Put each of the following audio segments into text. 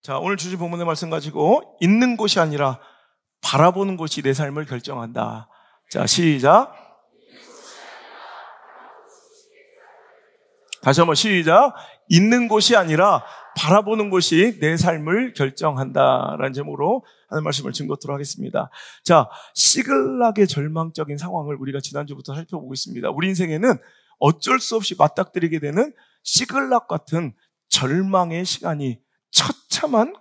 자, 오늘 주제 본문의 말씀 가지고 있는 곳이 아니라 바라보는 곳이 내 삶을 결정한다. 자, 시작. 다시 한번 시작. 있는 곳이 아니라 바라보는 곳이 내 삶을 결정한다라는 제목으로 하는 말씀을 증거토록 하겠습니다. 자, 시글락의 절망적인 상황을 우리가 지난주부터 살펴보고 있습니다. 우리 인생에는 어쩔 수 없이 맞닥뜨리게 되는 시글락 같은 절망의 시간이, 처참한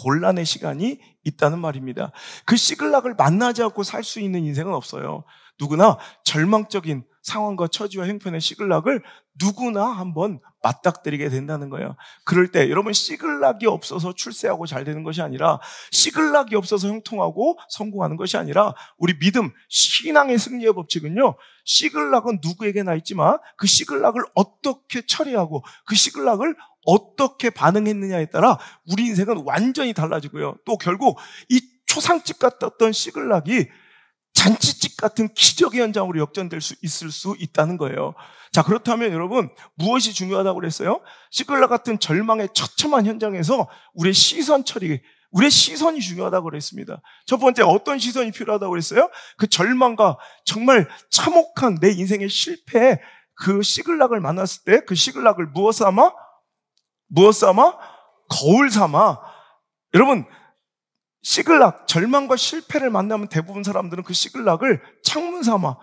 곤란의 시간이 있다는 말입니다. 그 시글락을 만나지 않고 살 수 있는 인생은 없어요. 누구나 절망적인 상황과 처지와 형편의 시글락을 누구나 한번 맞닥뜨리게 된다는 거예요. 그럴 때 여러분, 시글락이 없어서 출세하고 잘 되는 것이 아니라, 시글락이 없어서 형통하고 성공하는 것이 아니라, 우리 믿음, 신앙의 승리의 법칙은요, 시글락은 누구에게나 있지만 그 시글락을 어떻게 처리하고 그 시글락을 어떻게 반응했느냐에 따라 우리 인생은 완전히 달라지고요. 또 결국 이 초상집 같았던 시글락이 잔치집 같은 기적의 현장으로 역전될 수 있을 수 있다는 거예요. 자, 그렇다면 여러분, 무엇이 중요하다고 그랬어요? 시글락 같은 절망의 처참한 현장에서 우리의 시선 처리, 우리의 시선이 중요하다고 그랬습니다. 첫 번째, 어떤 시선이 필요하다고 그랬어요? 그 절망과 정말 참혹한 내 인생의 실패에 그 시글락을 만났을 때 그 시글락을 무엇 삼아? 거울 삼아. 여러분, 시글락, 절망과 실패를 만나면 대부분 사람들은 그 시글락을 창문 삼아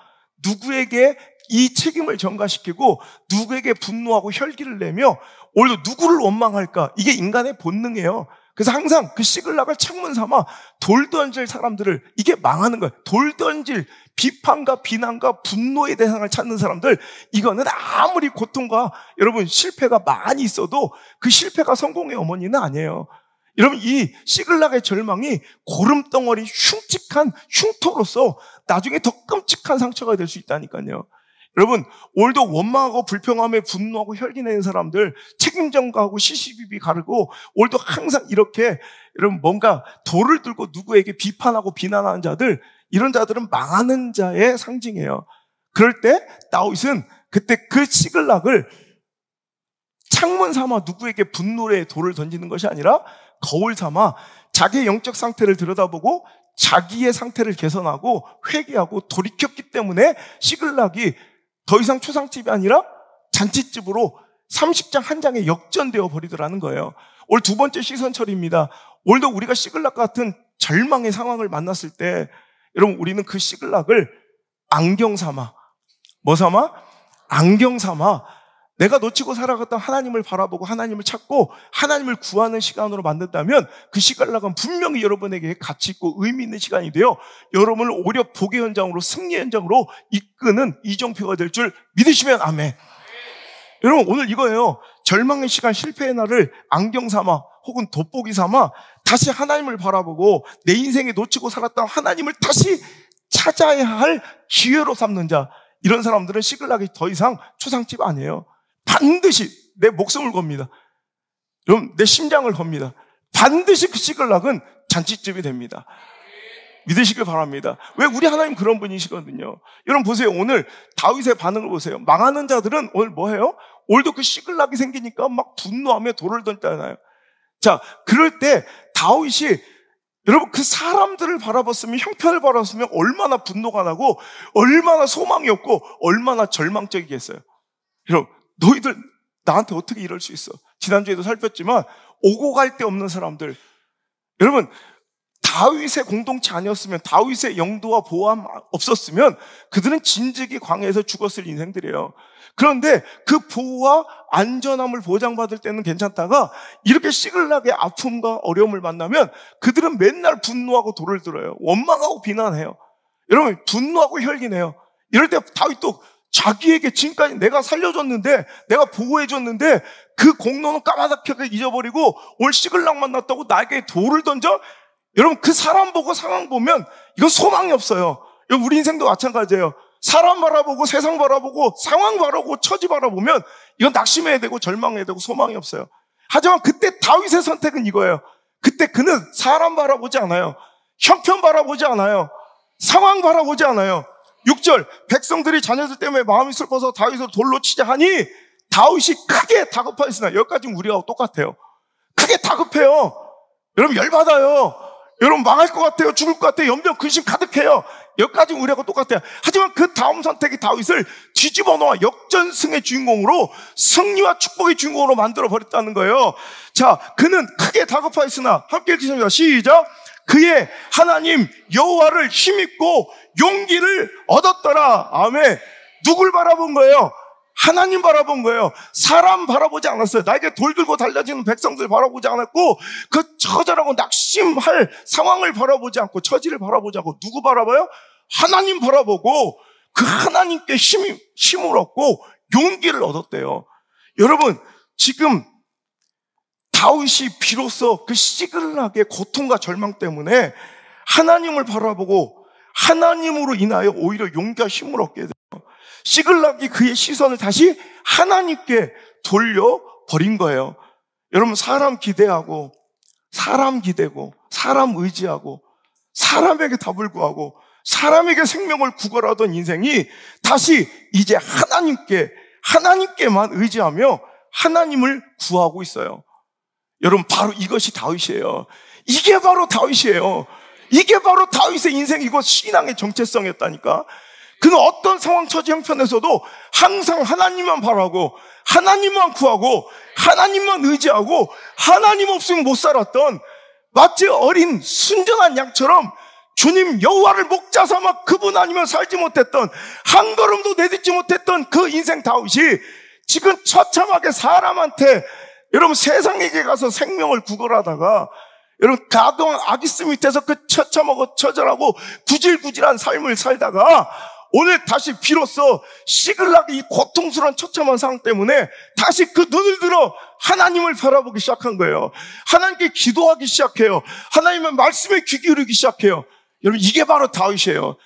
누구에게 이 책임을 전가시키고 누구에게 분노하고 혈기를 내며 오히려 누구를 원망할까? 이게 인간의 본능이에요. 그래서 항상 그 시글락을 창문 삼아 돌 던질 사람들을, 이게 망하는 거예요. 돌 던질, 비판과 비난과 분노의 대상을 찾는 사람들, 이거는 아무리 고통과 여러분 실패가 많이 있어도 그 실패가 성공의 어머니는 아니에요. 여러분, 이 시글락의 절망이 고름덩어리 흉측한 흉터로서 나중에 더 끔찍한 상처가 될 수 있다니까요. 여러분, 오늘도 원망하고 불평함에 분노하고 혈기내는 사람들, 책임 전가하고 시시비비 가르고 오늘도 항상 이렇게 여러분 뭔가 돌을 들고 누구에게 비판하고 비난하는 자들, 이런 자들은 망하는 자의 상징이에요. 그럴 때 다윗은 그때 그 시글락을 창문 삼아 누구에게 분노의 돌을 던지는 것이 아니라 거울 삼아 자기의 영적 상태를 들여다보고 자기의 상태를 개선하고 회개하고 돌이켰기 때문에 시글락이 더 이상 초상집이 아니라 잔치집으로 30장 한 장에 역전되어 버리더라는 거예요. 오늘 두 번째 시선 처리입니다. 오늘도 우리가 시글락 같은 절망의 상황을 만났을 때 여러분, 우리는 그 시글락을 안경 삼아, 뭐 삼아? 안경 삼아 내가 놓치고 살아갔던 하나님을 바라보고 하나님을 찾고 하나님을 구하는 시간으로 만든다면 그 시글락은 분명히 여러분에게 가치 있고 의미 있는 시간이 되어 여러분을 오히려 복의 현장으로, 승리의 현장으로 이끄는 이정표가 될 줄 믿으시면 아멘. 여러분, 오늘 이거예요. 절망의 시간, 실패의 날을 안경 삼아 혹은 돋보기 삼아 다시 하나님을 바라보고 내 인생에 놓치고 살았던 하나님을 다시 찾아야 할 기회로 삼는 자, 이런 사람들은 시글락이 더 이상 초상집 아니에요. 반드시 내 목숨을 겁니다. 여러분, 내 심장을 겁니다. 반드시 그 시글락은 잔치집이 됩니다. 믿으시길 바랍니다. 왜? 우리 하나님 그런 분이시거든요. 여러분 보세요. 오늘 다윗의 반응을 보세요. 망하는 자들은 오늘 뭐 해요? 오늘도 그 시글락이 생기니까 막 분노하며 돌을 던지잖아요. 자, 그럴 때 다윗이 여러분 그 사람들을 바라봤으면, 형편을 바라봤으면 얼마나 분노가 나고 얼마나 소망이 없고 얼마나 절망적이겠어요. 여러분, 너희들 나한테 어떻게 이럴 수 있어? 지난주에도 살폈지만 오고 갈 데 없는 사람들, 여러분 다윗의 공동체 아니었으면, 다윗의 영도와 보호함 없었으면 그들은 진즉이 광야에서 죽었을 인생들이에요. 그런데 그 보호와 안전함을 보장받을 때는 괜찮다가 이렇게 시글락의 아픔과 어려움을 만나면 그들은 맨날 분노하고 돌을 들어요. 원망하고 비난해요. 여러분, 분노하고 혈기내요. 이럴 때 다윗도 자기에게 지금까지 내가 살려줬는데, 내가 보호해줬는데 그 공로는 까마득하게 잊어버리고 오늘 시글락 만났다고 나에게 돌을 던져? 여러분, 그 사람 보고 상황 보면 이건 소망이 없어요. 우리 인생도 마찬가지예요. 사람 바라보고 세상 바라보고 상황 바라보고 처지 바라보면 이건 낙심해야 되고 절망해야 되고 소망이 없어요. 하지만 그때 다윗의 선택은 이거예요. 그때 그는 사람 바라보지 않아요. 형편 바라보지 않아요. 상황 바라보지 않아요. 6절, 백성들이 자녀들 때문에 마음이 슬퍼서 다윗을 돌로 치자 하니 다윗이 크게 다급하였으나, 여기까지는 우리하고 똑같아요. 크게 다급해요. 여러분 열받아요. 여러분 망할 것 같아요. 죽을 것 같아요. 연병 근심 가득해요. 여기까지 우리하고 똑같아요. 하지만 그 다음 선택이 다윗을 뒤집어 놓아 역전승의 주인공으로, 승리와 축복의 주인공으로 만들어 버렸다는 거예요. 자, 그는 크게 다급하였으나, 함께 읽겠습니다. 시작. 그의 하나님 여호와를 힘입고 용기를 얻었더라. 아멘. 누굴 바라본 거예요? 하나님 바라본 거예요. 사람 바라보지 않았어요. 나에게 돌 들고 달려지는 백성들 바라보지 않았고, 그 처절하고 낙심할 상황을 바라보지 않고, 처지를 바라보지 않고, 누구 바라봐요? 하나님 바라보고, 그 하나님께 힘을 얻고 용기를 얻었대요. 여러분, 지금 다윗이 비로소 그 시글락의 고통과 절망 때문에 하나님을 바라보고 하나님으로 인하여 오히려 용기와 힘을 얻게 돼요. 시글락이 그의 시선을 다시 하나님께 돌려버린 거예요. 여러분, 사람 기대하고, 사람 기대고, 사람 의지하고, 사람에게 답을 구하고, 사람에게 생명을 구걸하던 인생이 다시 이제 하나님께만 의지하며 하나님을 구하고 있어요. 여러분, 바로 이것이 다윗이에요. 이게 바로 다윗이에요. 이게 바로 다윗의 인생이고 신앙의 정체성이었다니까. 그는 어떤 상황, 처지, 형편에서도 항상 하나님만 바라고, 하나님만 구하고, 하나님만 의지하고, 하나님 없으면 못 살았던, 마치 어린 순전한 양처럼 주님 여호와를 목자 삼아 그분 아니면 살지 못했던, 한 걸음도 내딛지 못했던 그 인생 다윗이 지금 처참하게 사람한테, 여러분, 세상에게 가서 생명을 구걸하다가, 여러분, 가동 아기스 밑에서 그 처참하고 처절하고 구질구질한 삶을 살다가 오늘 다시 비로소 시글락의 이 고통스러운 처참한 상황 때문에 다시 그 눈을 들어 하나님을 바라보기 시작한 거예요. 하나님께 기도하기 시작해요. 하나님의 말씀에 귀 기울이기 시작해요. 여러분, 이게 바로 다윗이에요.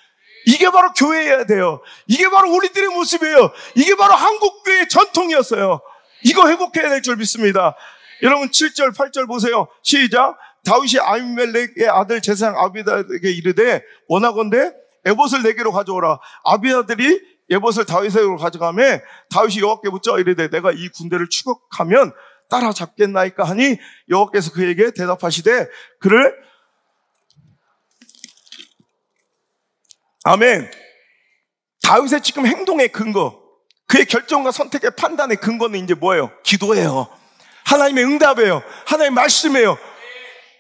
이게 바로 교회여야 돼요. 이게 바로 우리들의 모습이에요. 이게 바로 한국교회의 전통이었어요. 이거 회복해야 될 줄 믿습니다. 여러분, 7절, 8절 보세요. 시작. 다윗이 아히멜렉의 아들 제사장 아비다에게 이르되 원하건대 에봇을 내게로 가져오라. 아비다들이 에봇을 다윗에게로 가져가매 다윗이 여호와께 묻자 이르되 내가 이 군대를 추격하면 따라잡겠나이까 하니 여호와께서 그에게 대답하시되 그를 아멘. 다윗의 지금 행동의 근거, 그의 결정과 선택의 판단의 근거는 이제 뭐예요? 기도예요. 하나님의 응답이에요. 하나님의 말씀이에요.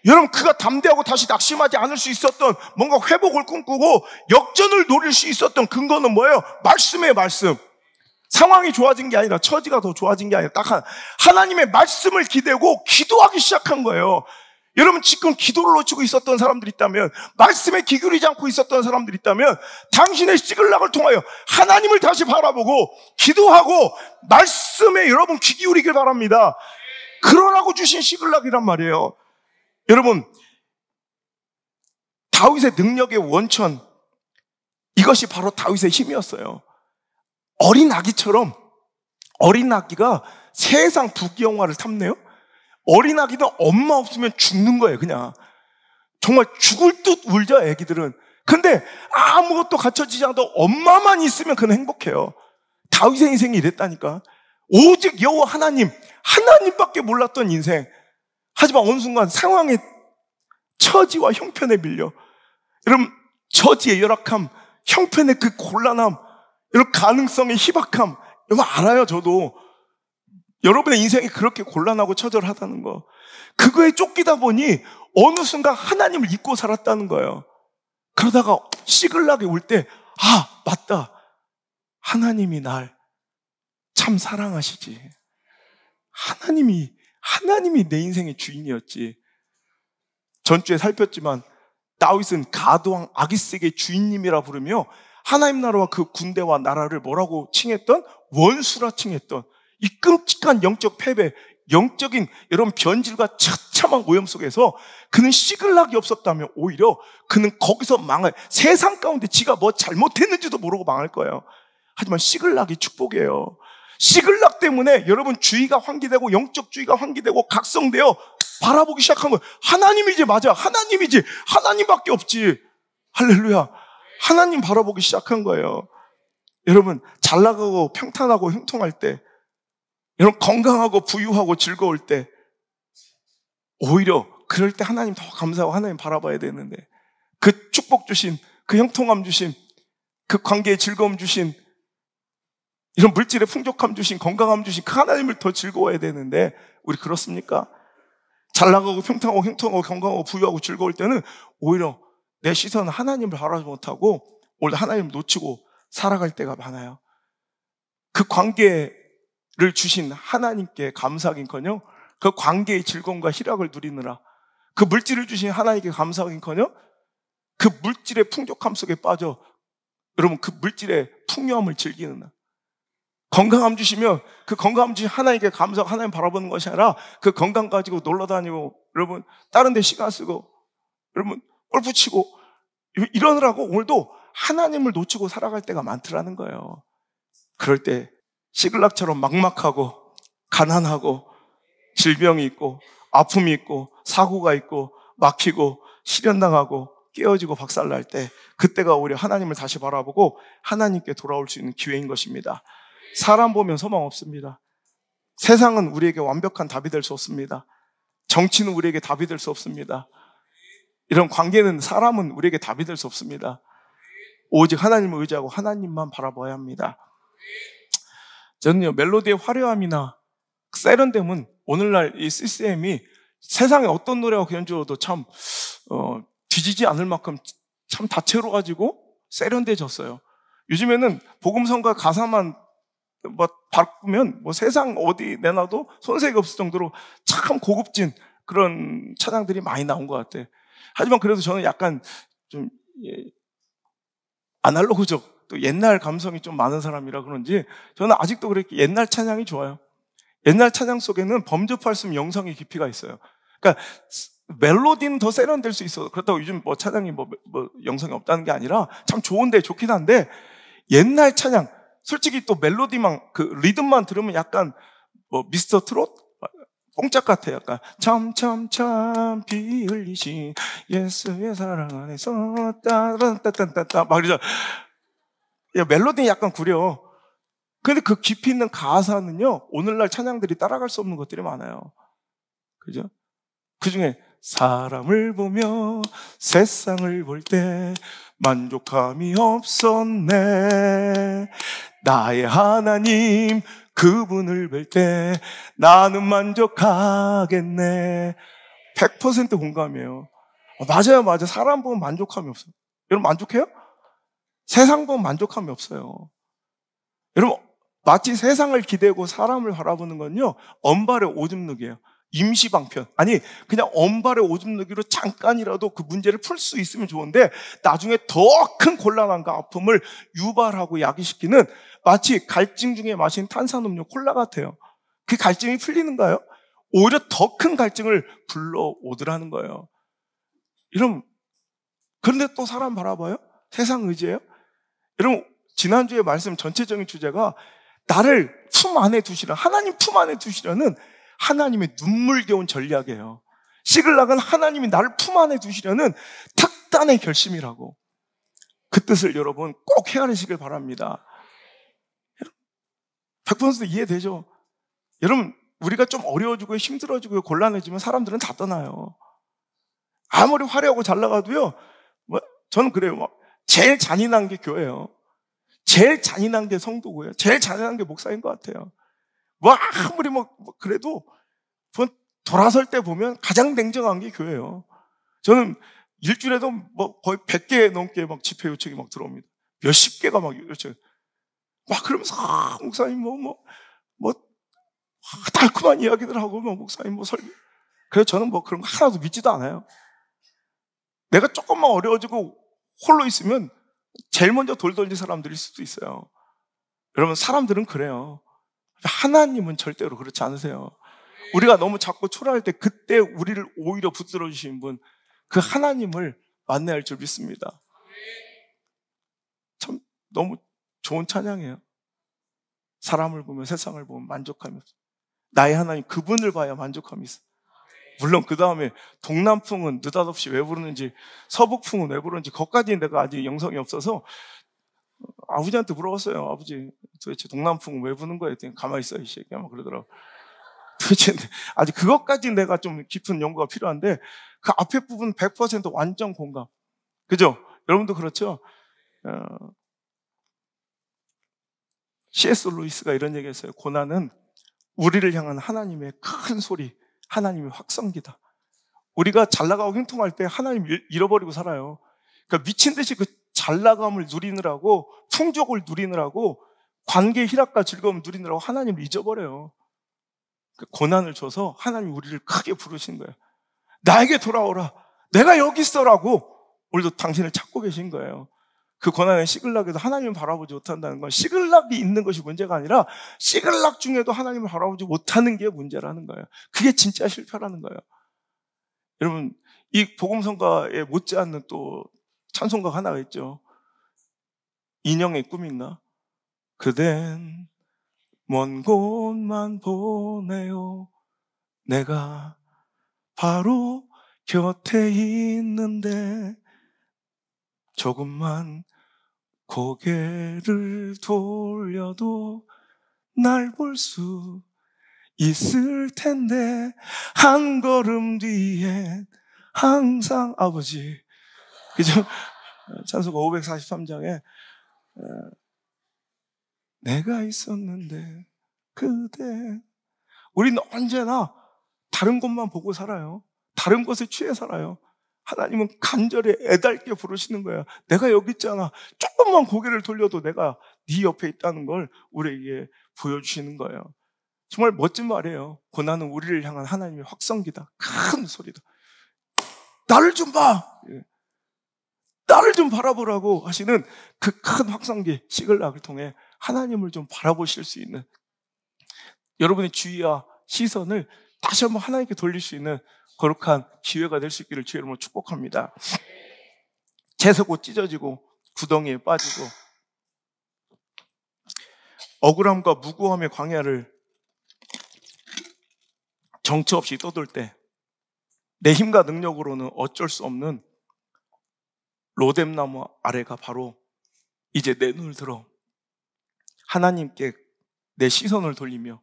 여러분, 그가 담대하고 다시 낙심하지 않을 수 있었던, 뭔가 회복을 꿈꾸고 역전을 노릴 수 있었던 근거는 뭐예요? 말씀이에요, 말씀. 상황이 좋아진 게 아니라, 처지가 더 좋아진 게 아니라 딱 하나님의 말씀을 기대고 기도하기 시작한 거예요. 여러분, 지금 기도를 놓치고 있었던 사람들이 있다면, 말씀에 귀 기울이지 않고 있었던 사람들이 있다면, 당신의 시글락을 통하여 하나님을 다시 바라보고 기도하고 말씀에 여러분 귀 기울이길 바랍니다. 그러라고 주신 시글락이란 말이에요. 여러분, 다윗의 능력의 원천, 이것이 바로 다윗의 힘이었어요. 어린 아기처럼, 어린 아기가 세상 부귀영화를 탐내요? 어린 아기는 엄마 없으면 죽는 거예요, 그냥. 정말 죽을 듯 울죠, 애기들은. 근데 아무것도 갖춰지지 않아도 엄마만 있으면 그는 행복해요. 다윗의 인생이 이랬다니까. 오직 여호와 하나님밖에 몰랐던 인생. 하지만 어느 순간 상황의 처지와 형편에 밀려, 여러분, 처지의 열악함, 형편의 그 곤란함, 여러분, 가능성의 희박함, 여러분 알아요. 저도 여러분의 인생이 그렇게 곤란하고 처절하다는 거, 그거에 쫓기다 보니 어느 순간 하나님을 잊고 살았다는 거예요. 그러다가 시글락이 올 때, 아, 맞다, 하나님이 날 참 사랑하시지. 하나님이 내 인생의 주인이었지. 전주에 살폈지만 다윗은 가드왕 아기스에게 주인님이라 부르며 하나님 나라와 그 군대와 나라를 뭐라고 칭했던? 원수라 칭했던 이 끔찍한 영적 패배, 영적인 여러분 변질과 처참한 오염 속에서 그는 시글락이 없었다면 오히려 그는 거기서 망할, 세상 가운데 지가 뭐 잘못했는지도 모르고 망할 거예요. 하지만 시글락이 축복이에요. 시글락 때문에 여러분 주의가 환기되고 영적 주의가 환기되고 각성되어 바라보기 시작한 거예요. 하나님이지, 맞아, 하나님이지, 하나님밖에 없지. 할렐루야. 하나님 바라보기 시작한 거예요. 여러분, 잘 나가고 평탄하고 형통할 때, 여러분 건강하고 부유하고 즐거울 때 오히려 그럴 때 하나님 더 감사하고 하나님 바라봐야 되는데, 그 축복 주신, 그 형통함 주신, 그 관계의 즐거움 주신, 이런 물질의 풍족함 주신, 건강함 주신 그 하나님을 더 즐거워해야 되는데 우리 그렇습니까? 잘 나가고 평탄하고 형통하고 건강하고 부유하고 즐거울 때는 오히려 내 시선은 하나님을 바라지 못하고 오히려 하나님을 놓치고 살아갈 때가 많아요. 그 관계를 주신 하나님께 감사하긴커녕 그 관계의 즐거움과 희락을 누리느라, 그 물질을 주신 하나님께 감사하긴커녕 그 물질의 풍족함 속에 빠져 여러분 그 물질의 풍요함을 즐기는 날, 건강함 주시면 그 건강함 주신 하나님께 감사하고 하나님 바라보는 것이 아니라 그 건강 가지고 놀러 다니고 여러분 다른 데 시간 쓰고 여러분 골프 치고 이러느라고 오늘도 하나님을 놓치고 살아갈 때가 많더라는 거예요. 그럴 때 시글락처럼 막막하고 가난하고 질병이 있고 아픔이 있고 사고가 있고 막히고 실현당하고 깨어지고 박살날 때, 그때가 오히려 하나님을 다시 바라보고 하나님께 돌아올 수 있는 기회인 것입니다. 사람 보면 소망 없습니다. 세상은 우리에게 완벽한 답이 될 수 없습니다. 정치는 우리에게 답이 될 수 없습니다. 이런 관계는, 사람은 우리에게 답이 될 수 없습니다. 오직 하나님을 의지하고 하나님만 바라봐야 합니다. 저는요, 멜로디의 화려함이나 세련됨은 오늘날 이 CCM이 세상에 어떤 노래가 연주해도 참 뒤지지 않을 만큼 참 다채로워가지고 세련돼졌어요. 요즘에는 복음성가 가사만 바꾸면 세상 어디 내놔도 손색이 없을 정도로 참 고급진 그런 찬양들이 많이 나온 것 같아요. 하지만 그래도 저는 약간 좀 아날로그적, 또 옛날 감성이 좀 많은 사람이라 그런지 저는 아직도 그렇게 옛날 찬양이 좋아요. 옛날 찬양 속에는 범접할 수 없는 영성의 깊이가 있어요. 그러니까 멜로디는 더 세련될 수 있어. 그렇다고 요즘 찬양이 영성이 없다는 게 아니라 참 좋은데, 좋긴 한데, 옛날 찬양, 솔직히 또 멜로디만, 그 리듬만 들으면 약간 미스터 트롯? 뽕짝 같아. 약간 참참참 비 흘리신 예수의 사랑 안에서 따라따따따따 막 이러죠. 멜로디는 약간 구려. 근데 그 깊이 있는 가사는요, 오늘날 찬양들이 따라갈 수 없는 것들이 많아요. 그죠? 그 중에 사람을 보며 세상을 볼 때 만족함이 없었네. 나의 하나님 그분을 뵐 때 나는 만족하겠네. 100% 공감이에요. 맞아요. 사람 보면 만족함이 없어요. 여러분 만족해요? 세상 보면 만족함이 없어요. 여러분 마치 세상을 기대고 사람을 바라보는 건요, 언발의 오줌 누기예요. 임시방편. 아니, 그냥 언발의 오줌 누기로 잠깐이라도 그 문제를 풀 수 있으면 좋은데, 나중에 더 큰 곤란함과 아픔을 유발하고 야기시키는, 마치 갈증 중에 마신 탄산음료 콜라 같아요. 그 갈증이 풀리는가요? 오히려 더 큰 갈증을 불러오더라는 거예요. 여러분, 그런데 또 사람 바라봐요? 세상 의지예요? 여러분, 지난주에 말씀 전체적인 주제가 나를 품 안에 두시라, 하나님 품 안에 두시라는 하나님의 눈물겨운 전략이에요. 시글락은 하나님이 나를 품 안에 두시려는 특단의 결심이라고. 그 뜻을 여러분 꼭 헤아리시길 바랍니다. 100% 이해되죠? 여러분, 우리가 좀 어려워지고 힘들어지고 곤란해지면 사람들은 다 떠나요. 아무리 화려하고 잘 나가도요, 저는 그래요. 제일 잔인한 게 교회예요. 제일 잔인한 게 성도고요. 제일 잔인한 게 목사인 것 같아요. 아무리 그래도 돌아설 때 보면 가장 냉정한 게 교회예요. 저는 일주일에도 거의 100개 넘게 집회 요청이 들어옵니다. 몇십 개가 요청. 그러면서 목사님 달콤한 이야기들 하고 목사님 설교. 그래서 저는 그런 거 하나도 믿지도 않아요. 내가 조금만 어려워지고 홀로 있으면 제일 먼저 돌 던진 사람들일 수도 있어요. 여러분, 사람들은 그래요. 하나님은 절대로 그렇지 않으세요. 우리가 너무 자꾸 초라할 때 그때 우리를 오히려 붙들어 주신 분, 그 하나님을 만나야 할 줄 믿습니다. 참 너무 좋은 찬양이에요. 사람을 보면 세상을 보면 만족함이 없어요. 나의 하나님 그분을 봐야 만족함이 있어요. 물론 그 다음에 동남풍은 느닷없이 왜 부르는지, 서북풍은 왜 부르는지 그것까지 내가 아직 영성이 없어서 아버지한테 물어봤어요. 아버지 도대체 동남풍은 왜 부는 거예요? 가만히 있어 이 새끼야 막 그러더라고. 도대체 아직 그것까지 내가 좀 깊은 연구가 필요한데 그 앞에 부분 100% 완전 공감. 그죠? 여러분도 그렇죠? C.S. 루이스가 이런 얘기했어요. 고난은 우리를 향한 하나님의 큰 소리, 하나님의 확성기다. 우리가 잘 나가고 형통할 때 하나님 잃어버리고 살아요. 그러니까 미친 듯이 그 잘 나감을 누리느라고, 풍족을 누리느라고, 관계 희락과 즐거움을 누리느라고 하나님을 잊어버려요. 그 고난을 줘서 하나님이 우리를 크게 부르신 거예요. 나에게 돌아오라. 내가 여기 있어라고. 오늘도 당신을 찾고 계신 거예요. 그 고난의 시글락에도 하나님을 바라보지 못한다는 건 시글락이 있는 것이 문제가 아니라 시글락 중에도 하나님을 바라보지 못하는 게 문제라는 거예요. 그게 진짜 실패라는 거예요. 여러분, 이 복음성가에 못지않는 또 찬송가가 하나가 있죠. 인형의 꿈인가? 그댄 먼 곳만 보내요. 내가 바로 곁에 있는데 조금만 고개를 돌려도 날 볼 수 있을 텐데 한 걸음 뒤엔 항상 아버지. 그죠? 찬송가 543장에 내가 있었는데 그대. 우리는 언제나 다른 곳만 보고 살아요. 다른 것에 취해 살아요. 하나님은 간절히 애달게 부르시는 거예요. 내가 여기 있잖아. 조금만 고개를 돌려도 내가 네 옆에 있다는 걸 우리에게 보여주시는 거예요. 정말 멋진 말이에요. 고난은 우리를 향한 하나님의 확성기다. 큰 소리다. 나를 좀 봐. 나를 좀 바라보라고 하시는 그 큰 확성기 시글락을 통해 하나님을 좀 바라보실 수 있는, 여러분의 주의와 시선을 다시 한번 하나님께 돌릴 수 있는 거룩한 기회가 될 수 있기를 주의 이름으로 축복합니다. 채색 옷 찢어지고 구덩이에 빠지고 억울함과 무고함의 광야를 정처 없이 떠돌 때 내 힘과 능력으로는 어쩔 수 없는 로뎀나무 아래가 바로 이제 내 눈을 들어 하나님께 내 시선을 돌리며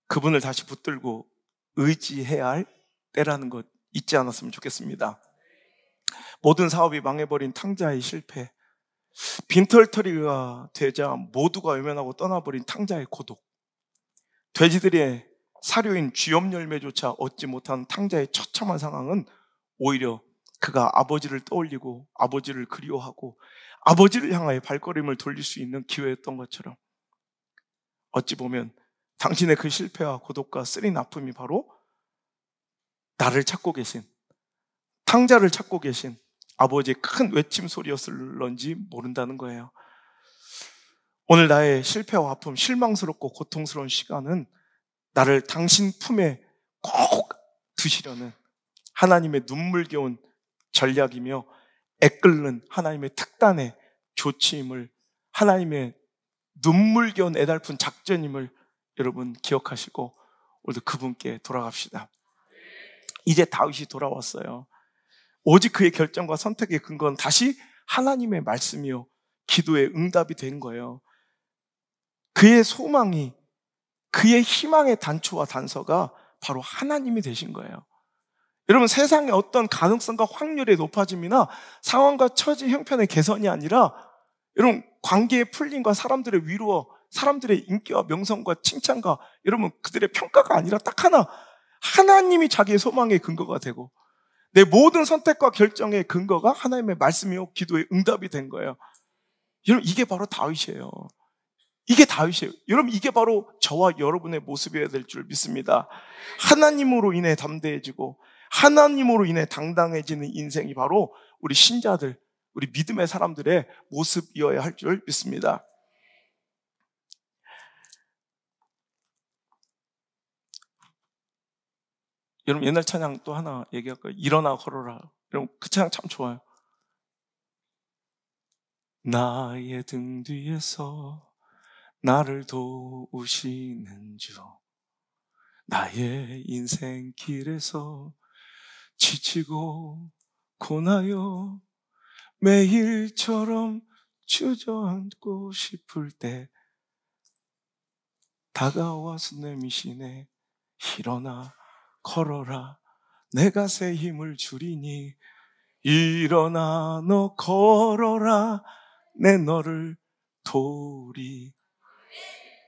그분을 다시 붙들고 의지해야 할 때라는 것 잊지 않았으면 좋겠습니다. 모든 사업이 망해버린 탕자의 실패, 빈털터리가 되자 모두가 외면하고 떠나버린 탕자의 고독, 돼지들의 사료인 쥐염 열매조차 얻지 못한 탕자의 처참한 상황은 오히려 그가 아버지를 떠올리고 아버지를 그리워하고 아버지를 향하여 발걸음을 돌릴 수 있는 기회였던 것처럼, 어찌 보면 당신의 그 실패와 고독과 쓰린 아픔이 바로 나를 찾고 계신, 탕자를 찾고 계신 아버지의 큰 외침 소리였을런지 모른다는 거예요. 오늘 나의 실패와 아픔, 실망스럽고 고통스러운 시간은 나를 당신 품에 꼭 두시려는 하나님의 눈물겨운 전략이며 애끓는 하나님의 특단의 조치임을, 하나님의 눈물겨운 애달픈 작전임을 여러분 기억하시고 오늘도 그분께 돌아갑시다. 이제 다윗이 돌아왔어요. 오직 그의 결정과 선택의 근거는 다시 하나님의 말씀이요 기도의 응답이 된 거예요. 그의 소망이, 그의 희망의 단초와 단서가 바로 하나님이 되신 거예요. 여러분, 세상의 어떤 가능성과 확률의 높아짐이나 상황과 처지 형편의 개선이 아니라 여러분 관계의 풀림과 사람들의 위로, 사람들의 인기와 명성과 칭찬과 여러분 그들의 평가가 아니라 딱 하나, 하나님이 자기의 소망의 근거가 되고 내 모든 선택과 결정의 근거가 하나님의 말씀이요 기도의 응답이 된 거예요. 여러분, 이게 바로 다윗이에요. 이게 다윗이에요. 여러분, 이게 바로 저와 여러분의 모습이어야 될 줄 믿습니다. 하나님으로 인해 담대해지고 하나님으로 인해 당당해지는 인생이 바로 우리 신자들, 우리 믿음의 사람들의 모습이어야 할 줄 믿습니다. 여러분, 옛날 찬양 또 하나 얘기할까요? 일어나 걸어라. 여러분, 그 찬양 참 좋아요. 나의 등 뒤에서 나를 도우시는 주, 나의 인생 길에서 지치고 고나요 매일처럼 주저앉고 싶을 때 다가와서 내미시네 일어나 걸어라 내가 새 힘을 주리니 일어나 너 걸어라 내 너를 도우리.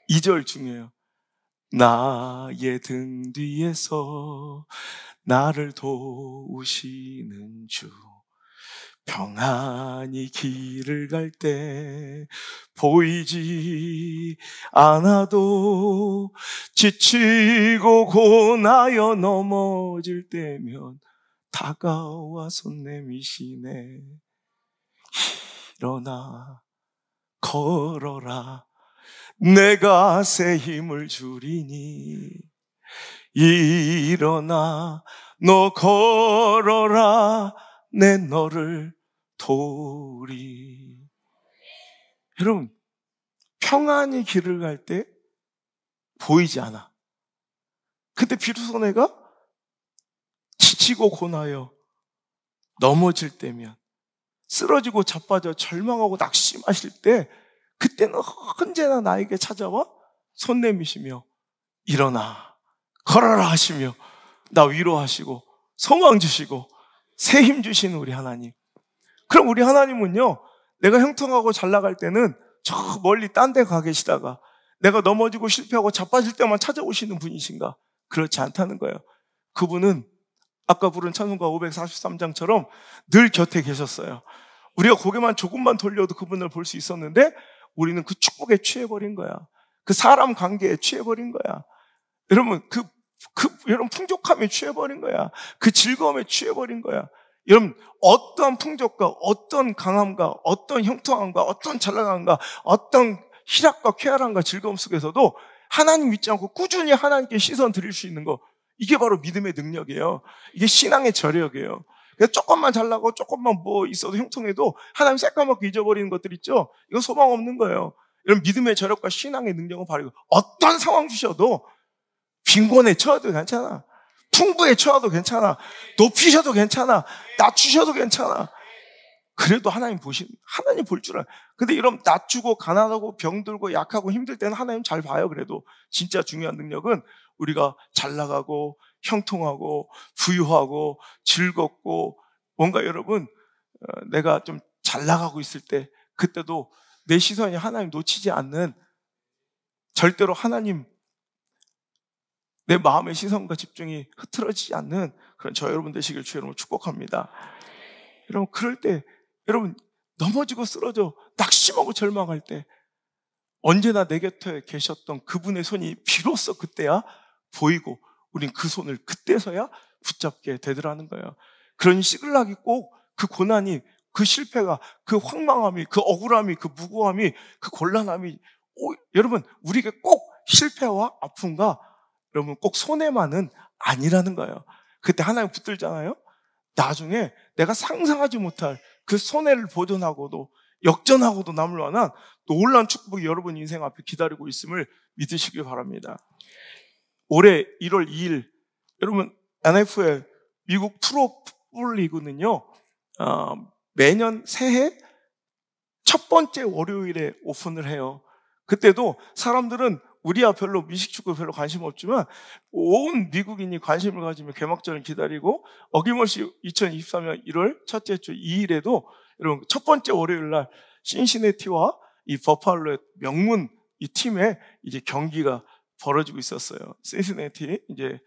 2절 중요해요. 나의 등 뒤에서 나를 도우시는 주 평안히 길을 갈 때 보이지 않아도 지치고 고나여 넘어질 때면 다가와 손 내미시네. 일어나 걸어라 내가 새 힘을 주리니 일어나 너 걸어라 내 너를 도우리. 여러분, 평안히 길을 갈 때 보이지 않아. 근데 비로소 내가 지치고 고나여 넘어질 때면, 쓰러지고 자빠져 절망하고 낙심하실 때, 그때는 언제나 나에게 찾아와 손 내미시며 일어나 걸어라 하시며 나 위로하시고 소망 주시고 새 힘 주시는 우리 하나님. 그럼 우리 하나님은요, 내가 형통하고 잘 나갈 때는 저 멀리 딴 데 가 계시다가 내가 넘어지고 실패하고 자빠질 때만 찾아오시는 분이신가? 그렇지 않다는 거예요. 그분은 아까 부른 찬송가 543장처럼 늘 곁에 계셨어요. 우리가 고개만 조금만 돌려도 그분을 볼 수 있었는데 우리는 그 축복에 취해버린 거야. 그 사람 관계에 취해버린 거야. 여러분, 여러분 풍족함에 취해버린 거야. 그 즐거움에 취해버린 거야. 여러분, 어떤 풍족과 어떤 강함과 어떤 형통함과 어떤 잘나감과 어떤 희락과 쾌활함과 즐거움 속에서도 하나님 믿지 않고 꾸준히 하나님께 시선 드릴 수 있는 거, 이게 바로 믿음의 능력이에요. 이게 신앙의 저력이에요. 그래서 조금만 잘나고 조금만 뭐 있어도 형통해도 하나님 새까맣게 잊어버리는 것들 있죠. 이건 소망 없는 거예요. 이런 믿음의 저력과 신앙의 능력은 바로 어떤 상황 주셔도 빈곤에 처해도 괜찮아. 풍부에 처해도 괜찮아. 높이셔도 괜찮아. 낮추셔도 괜찮아. 그래도 하나님 볼 줄 알아. 근데 이런 낮추고 가난하고 병들고 약하고 힘들 때는 하나님 잘 봐요. 그래도 진짜 중요한 능력은 우리가 잘 나가고 형통하고 부유하고 즐겁고 뭔가 여러분 내가 좀 잘 나가고 있을 때 그때도 내 시선이 하나님 놓치지 않는, 절대로 하나님 내 마음의 시선과 집중이 흐트러지지 않는 그런 저 여러분 되시길 주 여러분 축복합니다. 여러분, 그럴 때 여러분 넘어지고 쓰러져 낙심하고 절망할 때 언제나 내 곁에 계셨던 그분의 손이 비로소 그때야 보이고 우린 그 손을 그때서야 붙잡게 되더라는 거예요. 그런 시글락이 꼭 그 고난이, 그 실패가, 그 황망함이, 그 억울함이, 그 무고함이, 그 곤란함이 여러분 우리에게 꼭 실패와 아픔과 여러분 꼭 손해만은 아니라는 거예요. 그때 하나님 붙들잖아요. 나중에 내가 상상하지 못할 그 손해를 보존하고도 역전하고도 남을 만한 놀라운 축복이 여러분 인생 앞에 기다리고 있음을 믿으시길 바랍니다. 올해 1월 2일 여러분 NFL 미국 프로볼 리그는요 매년 새해 첫 번째 월요일에 오픈을 해요. 그때도 사람들은 우리야 별로 미식축구 별로 관심 없지만 온 미국인이 관심을 가지며 개막전을 기다리고 어김없이 2023년 1월 첫째 주 2일에도 여러분 첫 번째 월요일 날 신시내티와 이 버팔로의 명문 이 팀의 이제 경기가 벌어지고 있었어요. 신시내티 이제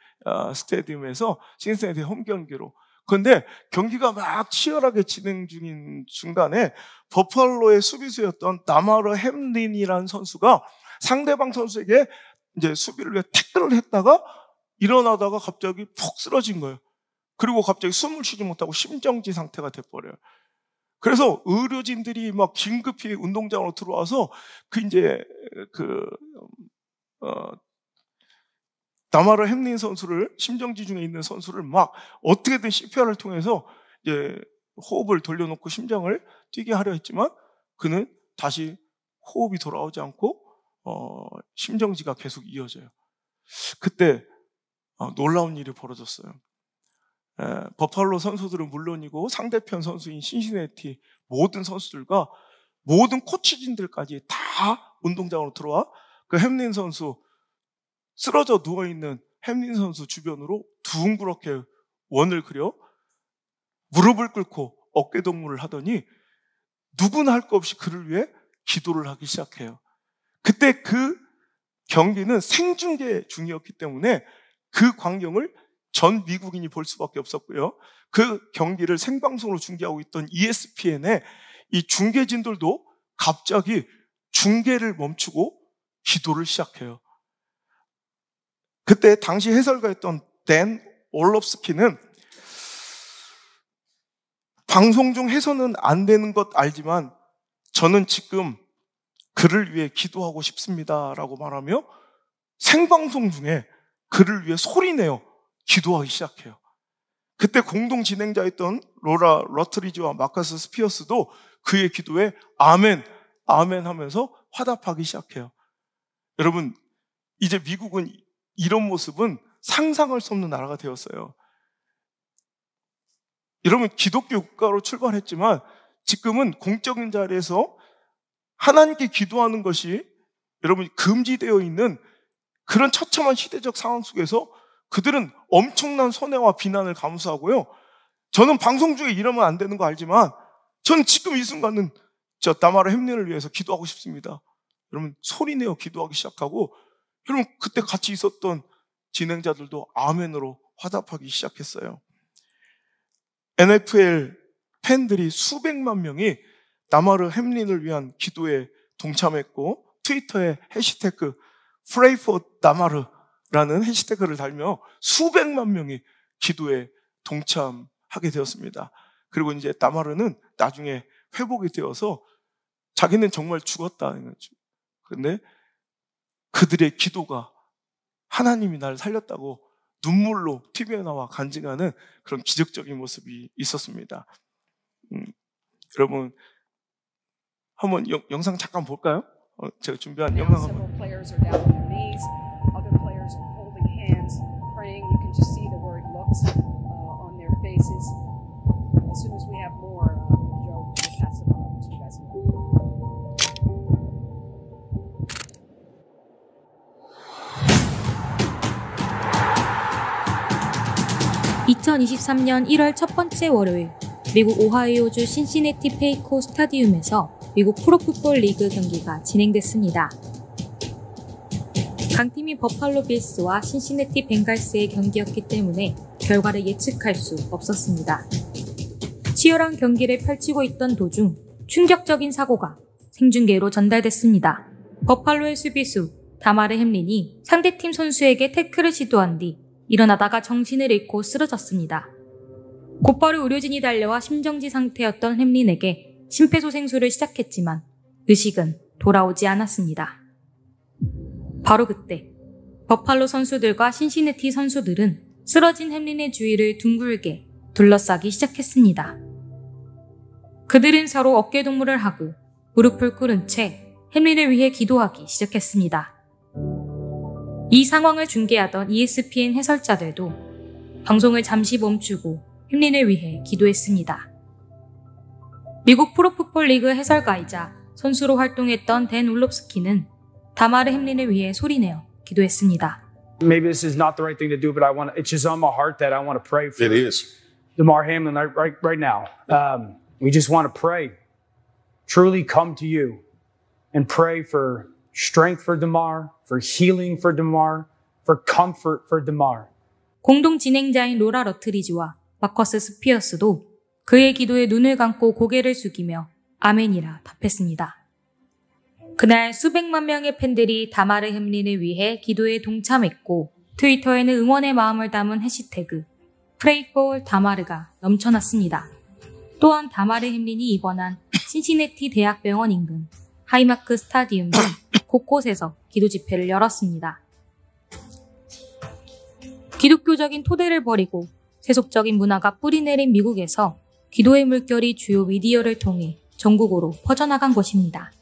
스테디움에서 신시내티 홈 경기로. 그런데 경기가 막 치열하게 진행 중인 중간에 버팔로의 수비수였던 나마로 햄린이라는 선수가 상대방 선수에게 이제 수비를 위해 태클을 했다가 일어나다가 갑자기 푹 쓰러진 거예요. 그리고 갑자기 숨을 쉬지 못하고 심정지 상태가 돼버려요. 그래서 의료진들이 막 긴급히 운동장으로 들어와서 나마로 햄린 선수를, 심정지 중에 있는 선수를 막 어떻게든 CPR을 통해서 이제 호흡을 돌려놓고 심장을 뛰게 하려 했지만 그는 다시 호흡이 돌아오지 않고 심정지가 계속 이어져요. 그때 놀라운 일이 벌어졌어요. 버팔로 선수들은 물론이고 상대편 선수인 신시내티 모든 선수들과 모든 코치진들까지 다 운동장으로 들어와 그 햄린 선수 쓰러져 누워있는 햄린 선수 주변으로 둥그렇게 원을 그려 무릎을 꿇고 어깨동무를 하더니 누구나 할 것 없이 그를 위해 기도를 하기 시작해요. 그때 그 경기는 생중계 중이었기 때문에 그 광경을 전 미국인이 볼 수밖에 없었고요. 그 경기를 생방송으로 중계하고 있던 ESPN의 이 중계진들도 갑자기 중계를 멈추고 기도를 시작해요. 그때 당시 해설가였던 댄 올롭스키는 방송 중 해서는 안 되는 것 알지만 저는 지금 그를 위해 기도하고 싶습니다 라고 말하며 생방송 중에 그를 위해 소리내어 기도하기 시작해요. 그때 공동 진행자였던 로라 러트리지와 마커스 스피어스도 그의 기도에 아멘, 아멘 하면서 화답하기 시작해요. 여러분, 이제 미국은 이런 모습은 상상할 수 없는 나라가 되었어요. 여러분, 기독교 국가로 출발했지만 지금은 공적인 자리에서 하나님께 기도하는 것이 여러분 금지되어 있는 그런 처참한 시대적 상황 속에서 그들은 엄청난 손해와 비난을 감수하고요. 저는 방송 중에 이러면 안 되는 거 알지만 저는 지금 이 순간은 저 다마르 햄린을 위해서 기도하고 싶습니다. 여러분 소리내어 기도하기 시작하고 여러분 그때 같이 있었던 진행자들도 아멘으로 화답하기 시작했어요. NFL 팬들이 수백만 명이 다마르 햄린을 위한 기도에 동참했고 트위터에 해시태그 Pray for 다마르라는 해시태그를 달며 수백만 명이 기도에 동참하게 되었습니다. 그리고 이제 다마르는 나중에 회복이 되어서 자기는 정말 죽었다. 그런데 그들의 기도가 하나님이 나를 살렸다고 눈물로 TV에 나와 간증하는 그런 기적적인 모습이 있었습니다. 여러분 한번 영상 잠깐 볼까요? 제가 준비한 영상 한번. (2023년 1월) 첫 번째 월요일 미국 오하이오주 신시내티 페이코 스타디움에서 미국 프로풋볼 리그 경기가 진행됐습니다. 강팀인 버팔로 빌스와 신시내티 벵갈스의 경기였기 때문에 결과를 예측할 수 없었습니다. 치열한 경기를 펼치고 있던 도중 충격적인 사고가 생중계로 전달됐습니다. 버팔로의 수비수 다마르 햄린이 상대팀 선수에게 태클을 시도한 뒤 일어나다가 정신을 잃고 쓰러졌습니다. 곧바로 의료진이 달려와 심정지 상태였던 햄린에게 심폐소생술을 시작했지만 의식은 돌아오지 않았습니다. 바로 그때 버팔로 선수들과 신시내티 선수들은 쓰러진 햄린의 주위를 둥글게 둘러싸기 시작했습니다. 그들은 서로 어깨동무를 하고 무릎을 꿇은 채 햄린을 위해 기도하기 시작했습니다. 이 상황을 중계하던 ESPN 해설자들도 방송을 잠시 멈추고 햄린을 위해 기도했습니다. 미국 프로풋볼 리그 해설가이자 선수로 활동했던 댄 올롭스키는 다마르 햄린을 위해 소리내어 기도했습니다. Maybe this is not the right thing to do, but it's just on my heart that I want to pray for. It is. Damar Hamlin right now. We just want to pray. Truly come to you and pray for strength for Damar, for healing for Damar, for comfort for Damar. 공동 진행자인 로라 러트리지와 마커스 스피어스도 그의 기도에 눈을 감고 고개를 숙이며 아멘이라 답했습니다. 그날 수백만 명의 팬들이 다마르 햄린을 위해 기도에 동참했고 트위터에는 응원의 마음을 담은 해시태그 Pray for 다마르가 넘쳐났습니다. 또한 다마르 햄린이 입원한 신시내티 대학병원 인근 하이마크 스타디움 등 곳곳에서 기도 집회를 열었습니다. 기독교적인 토대를 버리고 세속적인 문화가 뿌리내린 미국에서 기도의 물결이 주요 미디어를 통해 전국으로 퍼져나간 것입니다.